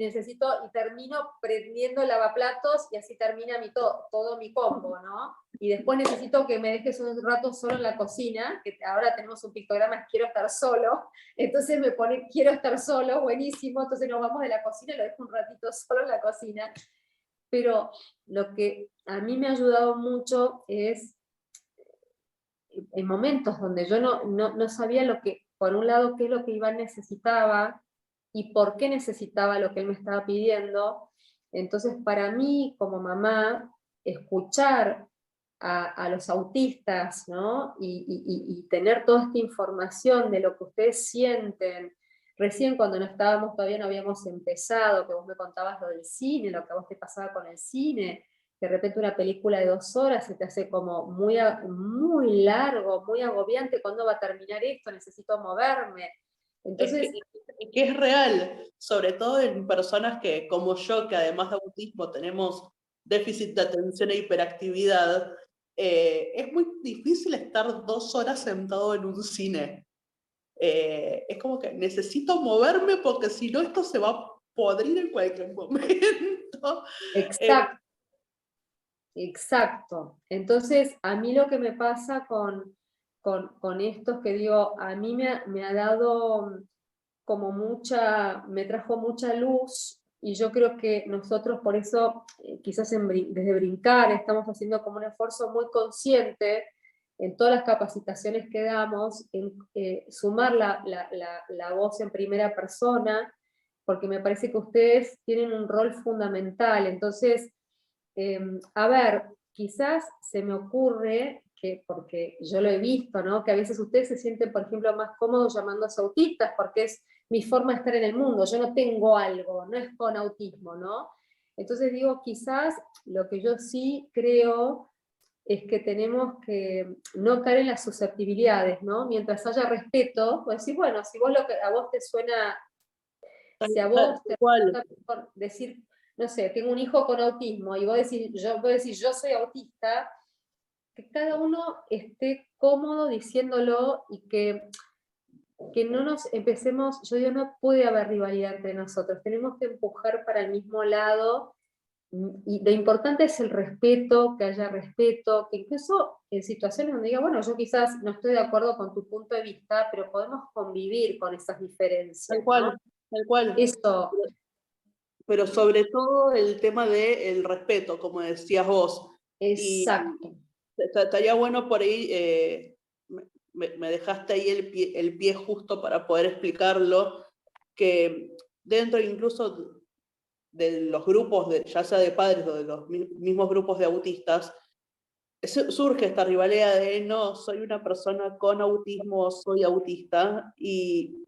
termino prendiendo el lavaplatos y así termina todo mi combo, ¿no? Y después necesito que me dejes un rato solo en la cocina, que ahora tenemos un pictograma, quiero estar solo, entonces me pone, quiero estar solo, buenísimo, entonces nos vamos de la cocina y lo dejo un ratito solo en la cocina. Pero lo que a mí me ha ayudado mucho es en momentos donde yo no sabía lo que, por un lado, qué es lo que Iván necesitaba y por qué necesitaba lo que él me estaba pidiendo. Entonces, para mí, como mamá, escuchar a los autistas, ¿no? Y tener toda esta información de lo que ustedes sienten. Recién cuando no estábamos, todavía no habíamos empezado, que vos me contabas lo del cine, lo que a vos te pasaba con el cine, de repente una película de 2 horas se te hace como muy largo, muy agobiante, ¿cuándo va a terminar esto? Necesito moverme. Entonces, Es que es real, sobre todo en personas que, como yo, que además de autismo tenemos déficit de atención e hiperactividad, es muy difícil estar 2 horas sentado en un cine. Es como que necesito moverme porque si no esto se va a podrir en cualquier momento. exacto. Exacto. Entonces, a mí lo que me pasa con estos que digo, a mí me ha dado como me trajo mucha luz y yo creo que nosotros por eso, quizás desde Brincar, estamos haciendo como un esfuerzo muy consciente en todas las capacitaciones que damos, en sumar la voz en primera persona, porque me parece que ustedes tienen un rol fundamental. Entonces, a ver, quizás se me ocurre que, porque yo lo he visto, ¿no? Que a veces ustedes se sienten, por ejemplo, más cómodos llamándose autistas porque es mi forma de estar en el mundo, yo no tengo algo, no es con autismo, ¿no? Entonces digo, quizás lo que yo sí creo es que tenemos que no caer en las susceptibilidades, ¿no? Mientras haya respeto, pues decir, bueno, si vos lo que a vos te suena, si a vos te Igual. resulta decir, no sé, tengo un hijo con autismo y vos decís, yo soy autista, que cada uno esté cómodo diciéndolo y que no nos empecemos, yo digo, no puede haber rivalidad entre nosotros, tenemos que empujar para el mismo lado y lo importante es el respeto, que haya respeto, que incluso en situaciones donde diga, bueno, yo quizás no estoy de acuerdo con tu punto de vista, pero podemos convivir con esas diferencias, Tal ¿no? cual, tal cual. Eso, Pero sobre todo el tema del respeto, como decías vos. Y exacto. estaría bueno por ahí, me dejaste ahí el pie justo para poder explicarlo, que dentro incluso de los grupos, ya sea de padres o de los mismos grupos de autistas, surge esta rivalidad de no, soy una persona con autismo, soy autista, y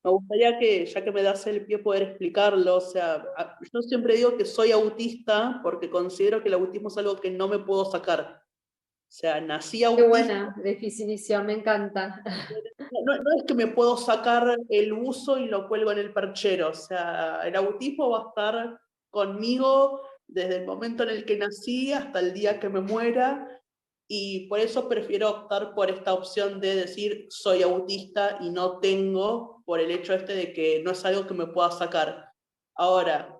me gustaría que, ya que me das el pie, poder explicarlo. O sea, yo siempre digo que soy autista porque considero que el autismo es algo que no me puedo sacar. O sea, nací Qué autista. buena definición, me encanta. No es que me puedo sacar el uso y lo cuelgo en el perchero. O sea, el autismo va a estar conmigo desde el momento en el que nací hasta el día que me muera. Y por eso prefiero optar por esta opción de decir soy autista y no tengo, por el hecho este de que no es algo que me pueda sacar. Ahora,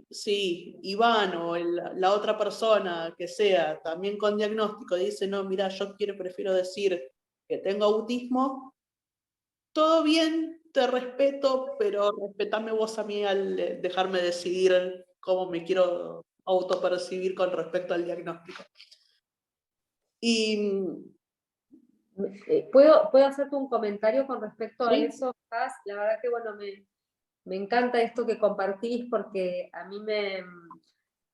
si Iván o la otra persona que sea también con diagnóstico dice, no, mira, prefiero decir que tengo autismo, todo bien, te respeto, pero respetame vos a mí al dejarme decidir cómo me quiero autopercibir con respecto al diagnóstico. Y ¿Puedo hacerte un comentario con respecto a sí, eso, Paz? La verdad que, bueno, me encanta esto que compartís porque a mí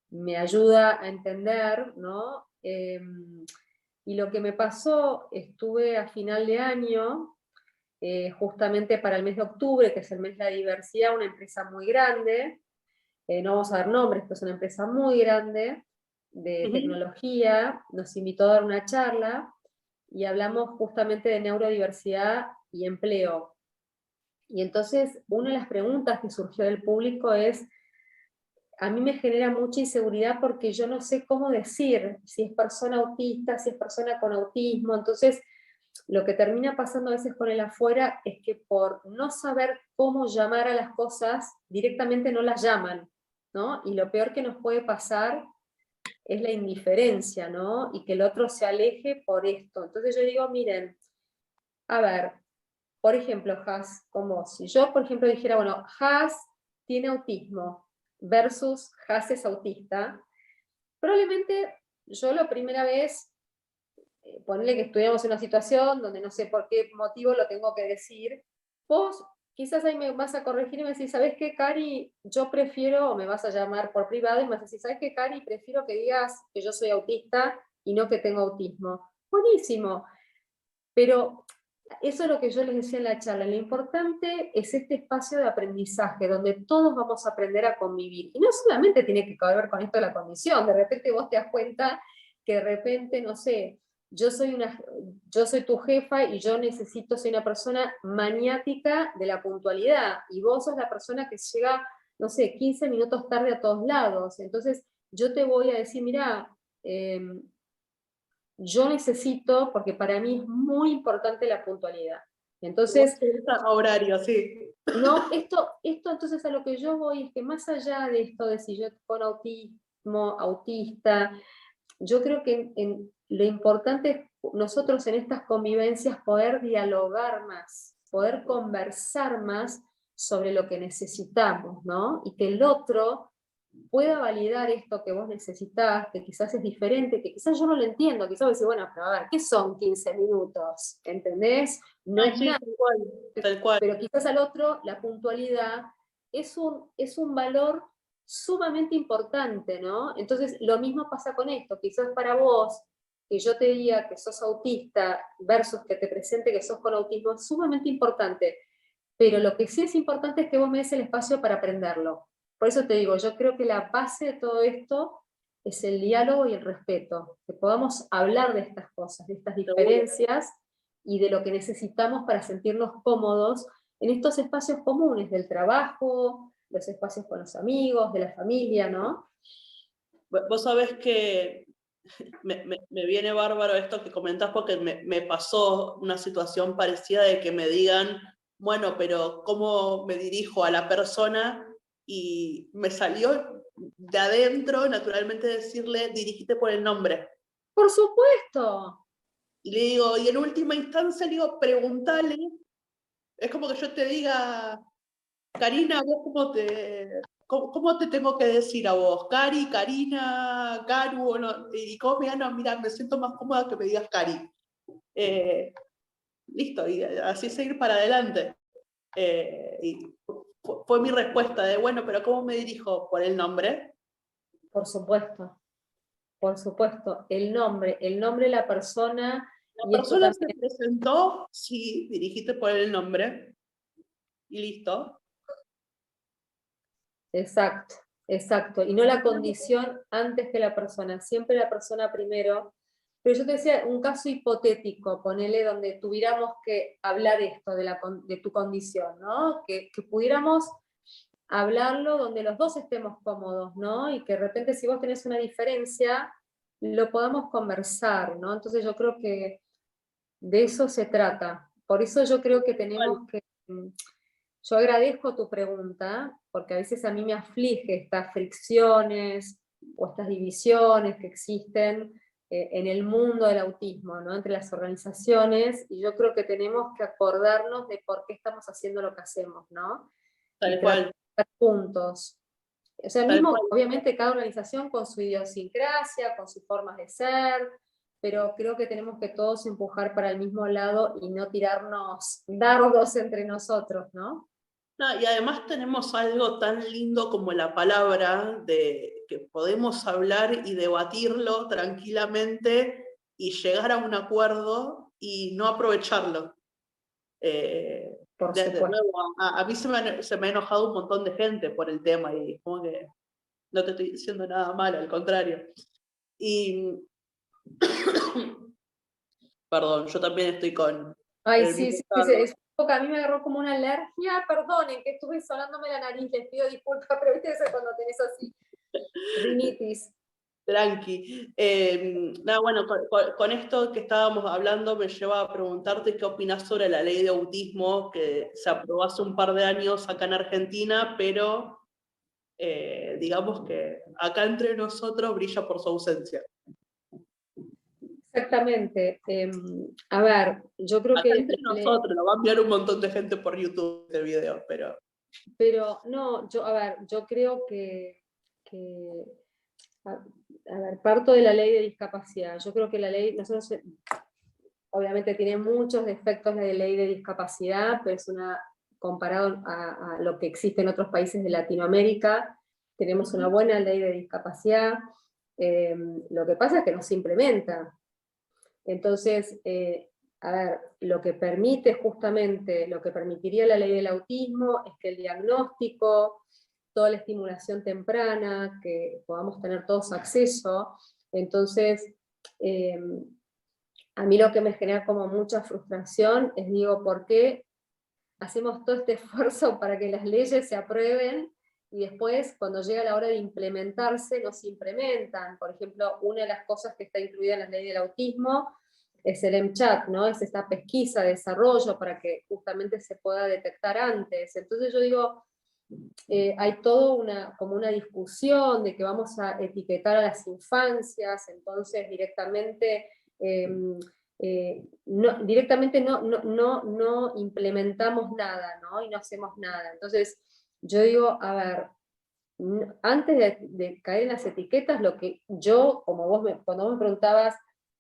me ayuda a entender, ¿no? Y lo que me pasó, estuve a final de año, justamente para el mes de octubre, que es el mes de la diversidad, una empresa muy grande, no vamos a dar nombres, pero es una empresa muy grande de tecnología, nos invitó a dar una charla y hablamos justamente de neurodiversidad y empleo. Y entonces una de las preguntas que surgió del público es, a mí me genera mucha inseguridad porque yo no sé cómo decir si es persona autista, si es persona con autismo. Entonces, lo que termina pasando a veces con el afuera es que por no saber cómo llamar a las cosas, directamente no las llaman, ¿no? Y lo peor que nos puede pasar es la indiferencia, ¿no? Y que el otro se aleje por esto. Entonces yo digo, miren, a ver, por ejemplo, Has, como si yo, por ejemplo, dijera, bueno, Has tiene autismo versus Has es autista, probablemente yo la primera vez, ponerle que estuviéramos en una situación donde no sé por qué motivo lo tengo que decir, vos quizás ahí me vas a corregir y me decís, ¿sabes qué, Cari? Yo prefiero, o me vas a llamar por privado y me vas a decir, ¿sabes qué, Cari? Prefiero que digas que yo soy autista y no que tengo autismo. Buenísimo. Pero eso es lo que yo les decía en la charla. Lo importante es este espacio de aprendizaje, donde todos vamos a aprender a convivir. Y no solamente tiene que ver con esto de la condición. De repente vos te das cuenta que de repente, no sé, yo soy tu jefa y yo necesito, soy una persona maniática de la puntualidad. Y vos sos la persona que llega, no sé, 15 minutos tarde a todos lados. Entonces, yo te voy a decir, mira, yo necesito, porque para mí es muy importante la puntualidad. Entonces, horario, sí. no, esto entonces a lo que yo voy es que más allá de esto de si yo con autismo, autista, yo creo que lo importante es nosotros en estas convivencias poder dialogar más, poder conversar más sobre lo que necesitamos, ¿no? Y que el otro pueda validar esto que vos necesitás, que quizás es diferente, que quizás yo no lo entiendo, quizás vos decís, bueno, pero a ver, ¿qué son 15 minutos? ¿Entendés? No es sí, nada. tal cual. Pero quizás al otro la puntualidad es un valor sumamente importante, ¿no? Entonces, lo mismo pasa con esto. Quizás para vos, que yo te diga que sos autista versus que te presente que sos con autismo, es sumamente importante. Pero lo que sí es importante es que vos me des el espacio para aprenderlo. Por eso te digo, yo creo que la base de todo esto es el diálogo y el respeto, que podamos hablar de estas cosas, de estas diferencias y de lo que necesitamos para sentirnos cómodos en estos espacios comunes del trabajo, los espacios con los amigos, de la familia, ¿no? Vos sabés que me viene bárbaro esto que comentás porque me pasó una situación parecida de que me digan, bueno, pero ¿cómo me dirijo a la persona? Y me salió de adentro, naturalmente, decirle, dirigite por el nombre. Por supuesto. Y le digo, y en última instancia le digo, preguntale. Es como que yo te diga, Karina, ¿vos cómo te tengo que decir a vos? Cari, Karina, Caru, no, y cómo me no, mira, me siento más cómoda que me digas Cari. Listo, y así seguir para adelante. Y fue mi respuesta de, bueno, pero ¿cómo me dirijo? ¿Por el nombre? Por supuesto. Por supuesto. El nombre de la persona. La Y esto persona se también. presentó, sí, dirigiste por el nombre, y listo. Exacto, exacto. Y no la condición antes que la persona, siempre la persona primero. Pero yo te decía un caso hipotético, ponele donde tuviéramos que hablar esto de tu condición, ¿no? Que pudiéramos hablarlo donde los dos estemos cómodos, ¿no? Y que de repente si vos tenés una diferencia, lo podamos conversar, ¿no? Entonces yo creo que de eso se trata. Por eso yo creo que tenemos que... Yo agradezco tu pregunta, porque a veces a mí me aflige estas fricciones o estas divisiones que existen en el mundo del autismo, ¿no? Entre las organizaciones, y yo creo que tenemos que acordarnos de por qué estamos haciendo lo que hacemos, ¿no? Tal Y cual. tratar juntos. O sea, Tal mismo, cual. obviamente, cada organización con su idiosincrasia, con sus formas de ser, pero creo que tenemos que todos empujar para el mismo lado y no tirarnos dardos entre nosotros, ¿no? No, y además tenemos algo tan lindo como la palabra, de que podemos hablar y debatirlo tranquilamente y llegar a un acuerdo y no aprovecharlo. Por De supuesto. nuevo, a mí se me ha enojado un montón de gente por el tema y como que no te estoy diciendo nada malo, al contrario. Y perdón, yo también estoy con Ay, el sí, mismo sí, sí, estado. es que a mí me agarró como una alergia, perdonen que estuve sonándome la nariz, les pido disculpas, pero viste eso cuando tenés así, rinitis. Tranqui. Nada, bueno, con esto que estábamos hablando me lleva a preguntarte qué opinas sobre la ley de autismo que se aprobó hace un par de años acá en Argentina, pero digamos que acá entre nosotros brilla por su ausencia. Exactamente. A ver, yo creo Acá que entre nosotros, lo va a enviar un montón de gente por YouTube este video, pero... Pero no, a ver, yo creo a, a ver, parto de la ley de discapacidad. Yo creo que la ley, nosotros obviamente tiene muchos defectos la ley de discapacidad, pero es comparado a lo que existe en otros países de Latinoamérica, tenemos una buena ley de discapacidad. Lo que pasa es que no se implementa. Entonces, a ver, lo que permite justamente, lo que permitiría la ley del autismo es que el diagnóstico, toda la estimulación temprana, que podamos tener todos acceso. Entonces, a mí lo que me genera como mucha frustración es, digo, ¿por qué hacemos todo este esfuerzo para que las leyes se aprueben y después, cuando llega la hora de implementarse, no se implementan? Por ejemplo, una de las cosas que está incluida en la ley del autismo es el MCHAT, ¿no? Es esta pesquisa, desarrollo, para que justamente se pueda detectar antes. Entonces yo digo, hay toda como una discusión de que vamos a etiquetar a las infancias, entonces directamente... directamente no implementamos nada, ¿no? Y no hacemos nada. Entonces, yo digo, a ver, antes de caer en las etiquetas, lo que yo, como cuando vos me preguntabas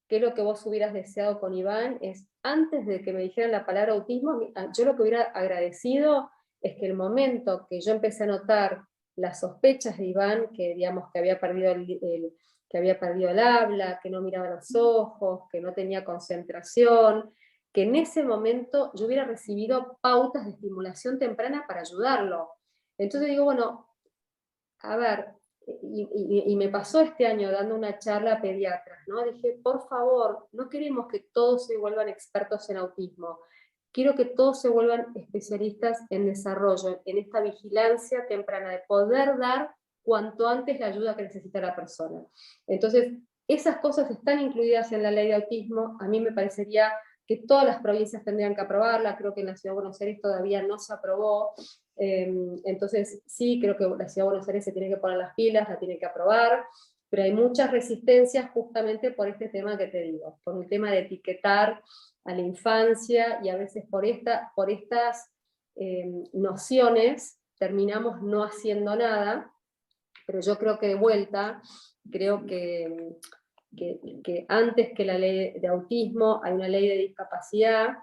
qué es lo que vos hubieras deseado con Iván, es antes de que me dijeran la palabra autismo, yo lo que hubiera agradecido es que el momento que yo empecé a notar las sospechas de Iván, que digamos que había perdido que había perdido el habla, que no miraba los ojos, que no tenía concentración, que en ese momento yo hubiera recibido pautas de estimulación temprana para ayudarlo. Entonces digo, bueno, a ver, y me pasó este año dando una charla a pediatras, ¿no? Dije, por favor, no queremos que todos se vuelvan expertos en autismo, quiero que todos se vuelvan especialistas en desarrollo, en esta vigilancia temprana, de poder dar cuanto antes la ayuda que necesita la persona. Entonces, esas cosas están incluidas en la ley de autismo. A mí me parecería que todas las provincias tendrían que aprobarla, creo que en la Ciudad de Buenos Aires todavía no se aprobó. Entonces sí, creo que la Ciudad de Buenos Aires se tiene que poner las pilas, la tiene que aprobar, pero hay muchas resistencias justamente por este tema que te digo, por un tema de etiquetar a la infancia, y a veces por estas nociones terminamos no haciendo nada. Pero yo creo que de vuelta, creo que antes que la ley de autismo hay una ley de discapacidad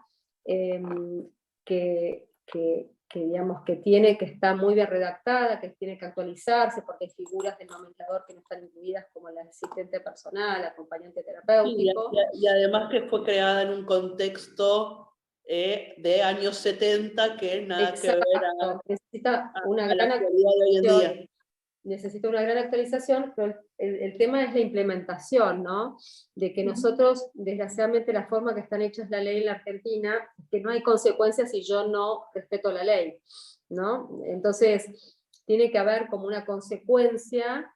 digamos, que está muy bien redactada, que tiene que actualizarse, porque hay figuras del nomenclador que no están incluidas, como el asistente personal, acompañante terapéutico. Y además que fue creada en un contexto de años 70 que nada Exacto, que ver necesita una a la gran actualidad de hoy en día. necesita una gran actualización, pero el tema es la implementación, ¿no? De que nosotros, desgraciadamente, la forma que están hechas la ley en la Argentina, es que no hay consecuencias si yo no respeto la ley, ¿no? Entonces, tiene que haber como una consecuencia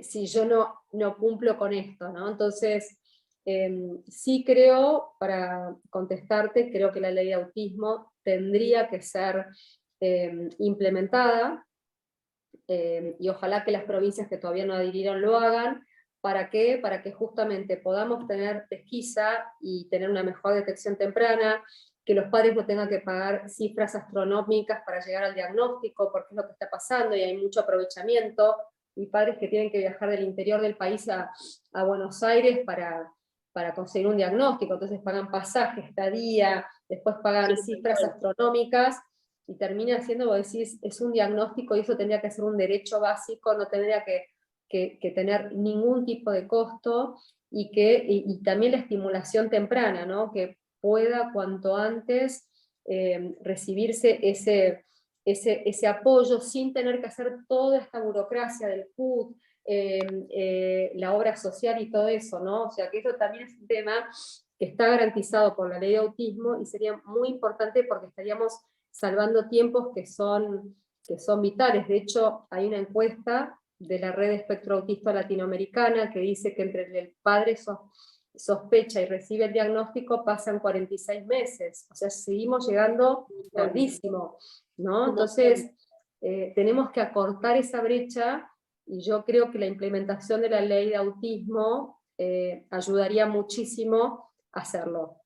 si yo no cumplo con esto, ¿no? Entonces, sí creo, para contestarte, creo que la ley de autismo tendría que ser implementada, y ojalá que las provincias que todavía no adhirieron lo hagan. ¿Para qué? Para que justamente podamos tener pesquisa y tener una mejor detección temprana, que los padres no tengan que pagar cifras astronómicas para llegar al diagnóstico, porque es lo que está pasando y hay mucho aprovechamiento, y padres que tienen que viajar del interior del país a Buenos Aires para conseguir un diagnóstico, entonces pagan pasaje, estadía, después pagan cifras astronómicas, y termina siendo, vos decís, es un diagnóstico y eso tendría que ser un derecho básico, no tendría que tener ningún tipo de costo, y también la estimulación temprana, ¿no? Que pueda cuanto antes recibirse ese apoyo sin tener que hacer toda esta burocracia del CUT, la obra social y todo eso, ¿no? O sea que eso también es un tema que está garantizado por la ley de autismo y sería muy importante porque estaríamos salvando tiempos que son vitales. De hecho, hay una encuesta de la red de espectro autista latinoamericana, que dice que entre el padre sospecha y recibe el diagnóstico pasan 46 meses, o sea, seguimos llegando tardísimo, ¿no? Entonces, tenemos que acortar esa brecha, y yo creo que la implementación de la ley de autismo ayudaría muchísimo a hacerlo.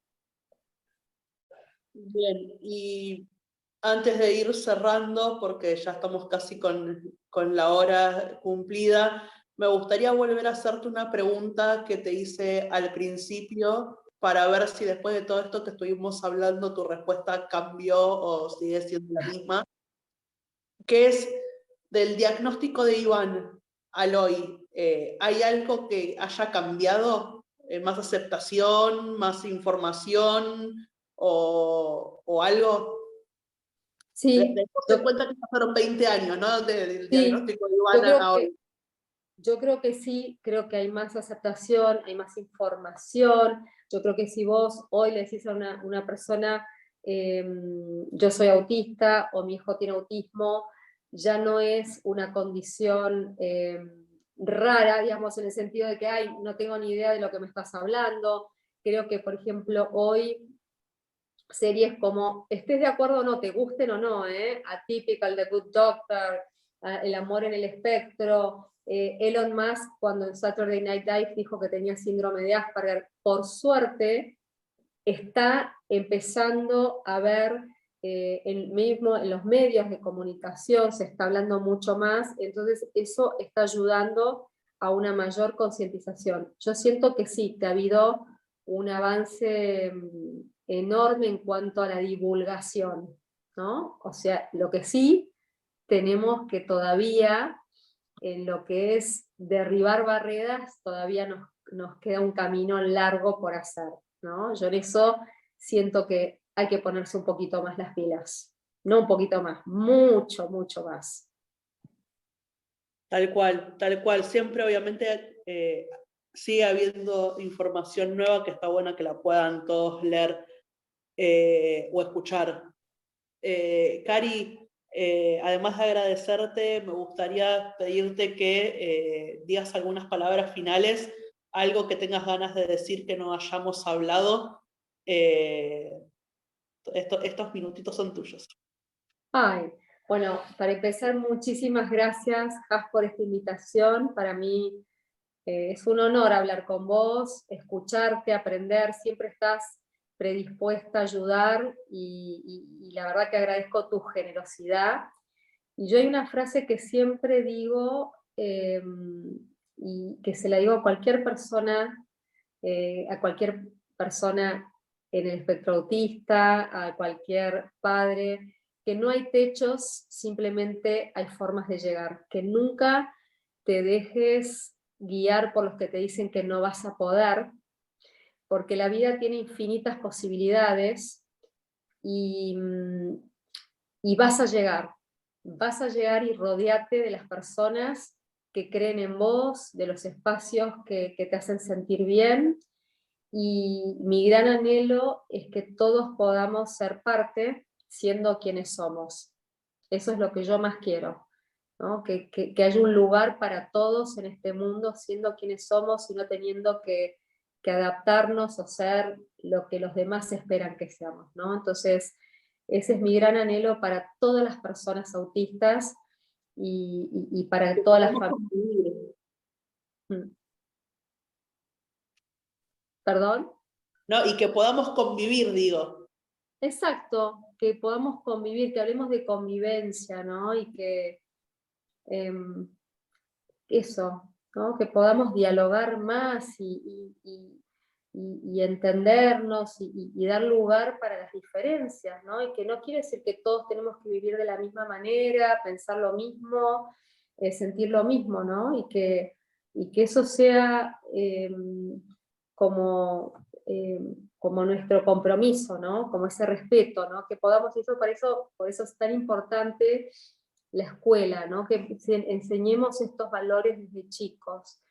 Bien, y antes de ir cerrando, porque ya estamos casi con la hora cumplida, me gustaría volver a hacerte una pregunta que te hice al principio, para ver si después de todo esto que estuvimos hablando tu respuesta cambió o sigue siendo la misma, que es del diagnóstico de Iván al hoy. ¿Hay algo que haya cambiado? ¿Más aceptación, más información o algo? Sí, Después se cuenta que pasaron 20 años, ¿no? Del sí, diagnóstico de yo Ivana creo a hoy. yo creo que sí, creo que hay más aceptación, hay más información. Yo creo que si vos hoy le decís a una persona, yo soy autista o mi hijo tiene autismo, ya no es una condición rara, digamos, en el sentido de que, ay, no tengo ni idea de lo que me estás hablando. Creo que, por ejemplo, hoy series como, estés de acuerdo o no, te gusten o no, Atypical, The Good Doctor, El amor en el espectro, Elon Musk cuando en Saturday Night Live dijo que tenía síndrome de Asperger, por suerte está empezando a ver mismo en los medios de comunicación, se está hablando mucho más, entonces eso está ayudando a una mayor concientización. Yo siento que sí, que ha habido un avance enorme en cuanto a la divulgación, ¿no? O sea, lo que sí tenemos que todavía, en lo que es derribar barreras, todavía nos queda un camino largo por hacer, ¿no? Yo en eso siento que hay que ponerse un poquito más las pilas, no un poquito más, mucho, mucho más. Tal cual, tal cual. Siempre, obviamente, sigue habiendo información nueva que está buena que la puedan todos leer o escuchar. Cari, además de agradecerte, me gustaría pedirte que digas algunas palabras finales, algo que tengas ganas de decir que no hayamos hablado. Estos minutitos son tuyos. Ay, bueno, para empezar, muchísimas gracias, Jas, por esta invitación. Para mí es un honor hablar con vos, escucharte, aprender, siempre estás predispuesta a ayudar y la verdad que agradezco tu generosidad. Y yo hay una frase que siempre digo y que se la digo a cualquier persona en el espectro autista, a cualquier padre, que no hay techos, simplemente hay formas de llegar, que nunca te dejes guiar por los que te dicen que no vas a poder, porque la vida tiene infinitas posibilidades y, y vas a llegar y rodeate de las personas que creen en vos, de los espacios que te hacen sentir bien, y mi gran anhelo es que todos podamos ser parte siendo quienes somos. Eso es lo que yo más quiero, ¿no? Que haya un lugar para todos en este mundo siendo quienes somos y no teniendo que adaptarnos o ser lo que los demás esperan que seamos, ¿no? Entonces, ese es mi gran anhelo para todas las personas autistas y para todas las familias. ¿Perdón? ¿No? Y que podamos convivir, digo. Exacto, que podamos convivir, que hablemos de convivencia, ¿no? Y que eso, ¿no? Que podamos dialogar más y entendernos y dar lugar para las diferencias, ¿no? Y que no quiere decir que todos tenemos que vivir de la misma manera, pensar lo mismo, sentir lo mismo, ¿no? Y que eso sea como, como nuestro compromiso, ¿no? Como ese respeto, ¿no? Que podamos eso, por eso es tan importante la escuela, ¿no? Que enseñemos estos valores desde chicos.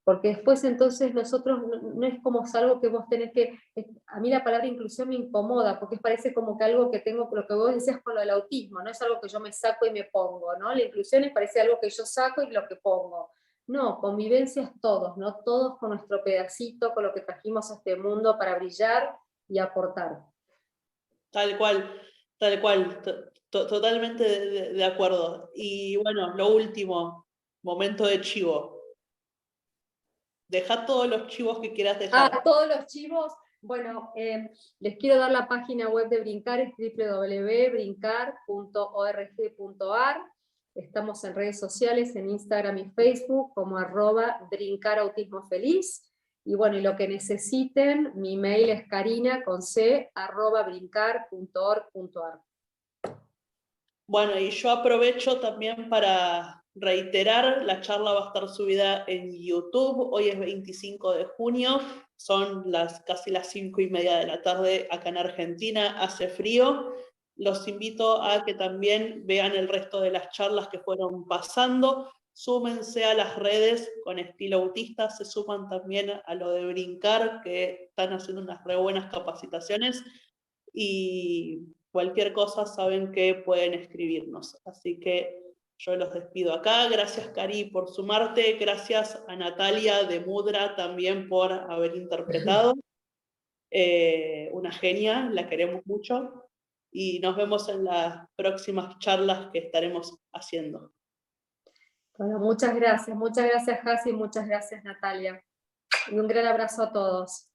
porque después entonces nosotros no es como algo que vos tenés que, a mí la palabra inclusión me incomoda, porque parece como que algo que tengo, lo que vos decías con lo del autismo, no es algo que yo me saco y me pongo, ¿no? La inclusión parece algo que yo saco y lo que pongo. No, convivencia es todos, ¿no? Todos con nuestro pedacito, con lo que trajimos a este mundo para brillar y aportar. Tal cual, totalmente de acuerdo. Y bueno, lo último, momento de chivo. Deja todos los chivos que quieras dejar. Todos los chivos, bueno, les quiero dar la página web de Brincar, es www.brincar.org.ar. Estamos en redes sociales, en Instagram y Facebook, como @brincarautismofeliz. Y bueno, y lo que necesiten, mi mail es carina@brincar.org.ar. Bueno, y yo aprovecho también para reiterar, la charla va a estar subida en YouTube, hoy es 25 de junio, son casi las 5:30 de la tarde acá en Argentina, hace frío. Los invito a que también vean el resto de las charlas que fueron pasando, súmense a las redes con Estilo Autista, se suman también a lo de Brincar, que están haciendo unas re buenas capacitaciones, y cualquier cosa saben que pueden escribirnos. Así que yo los despido acá. Gracias, Cari, por sumarte. Gracias a Natalia de Mudra también por haber interpretado. Una genia, la queremos mucho. Y nos vemos en las próximas charlas que estaremos haciendo. Bueno, muchas gracias, Jasi, muchas gracias, Natalia. Y un gran abrazo a todos.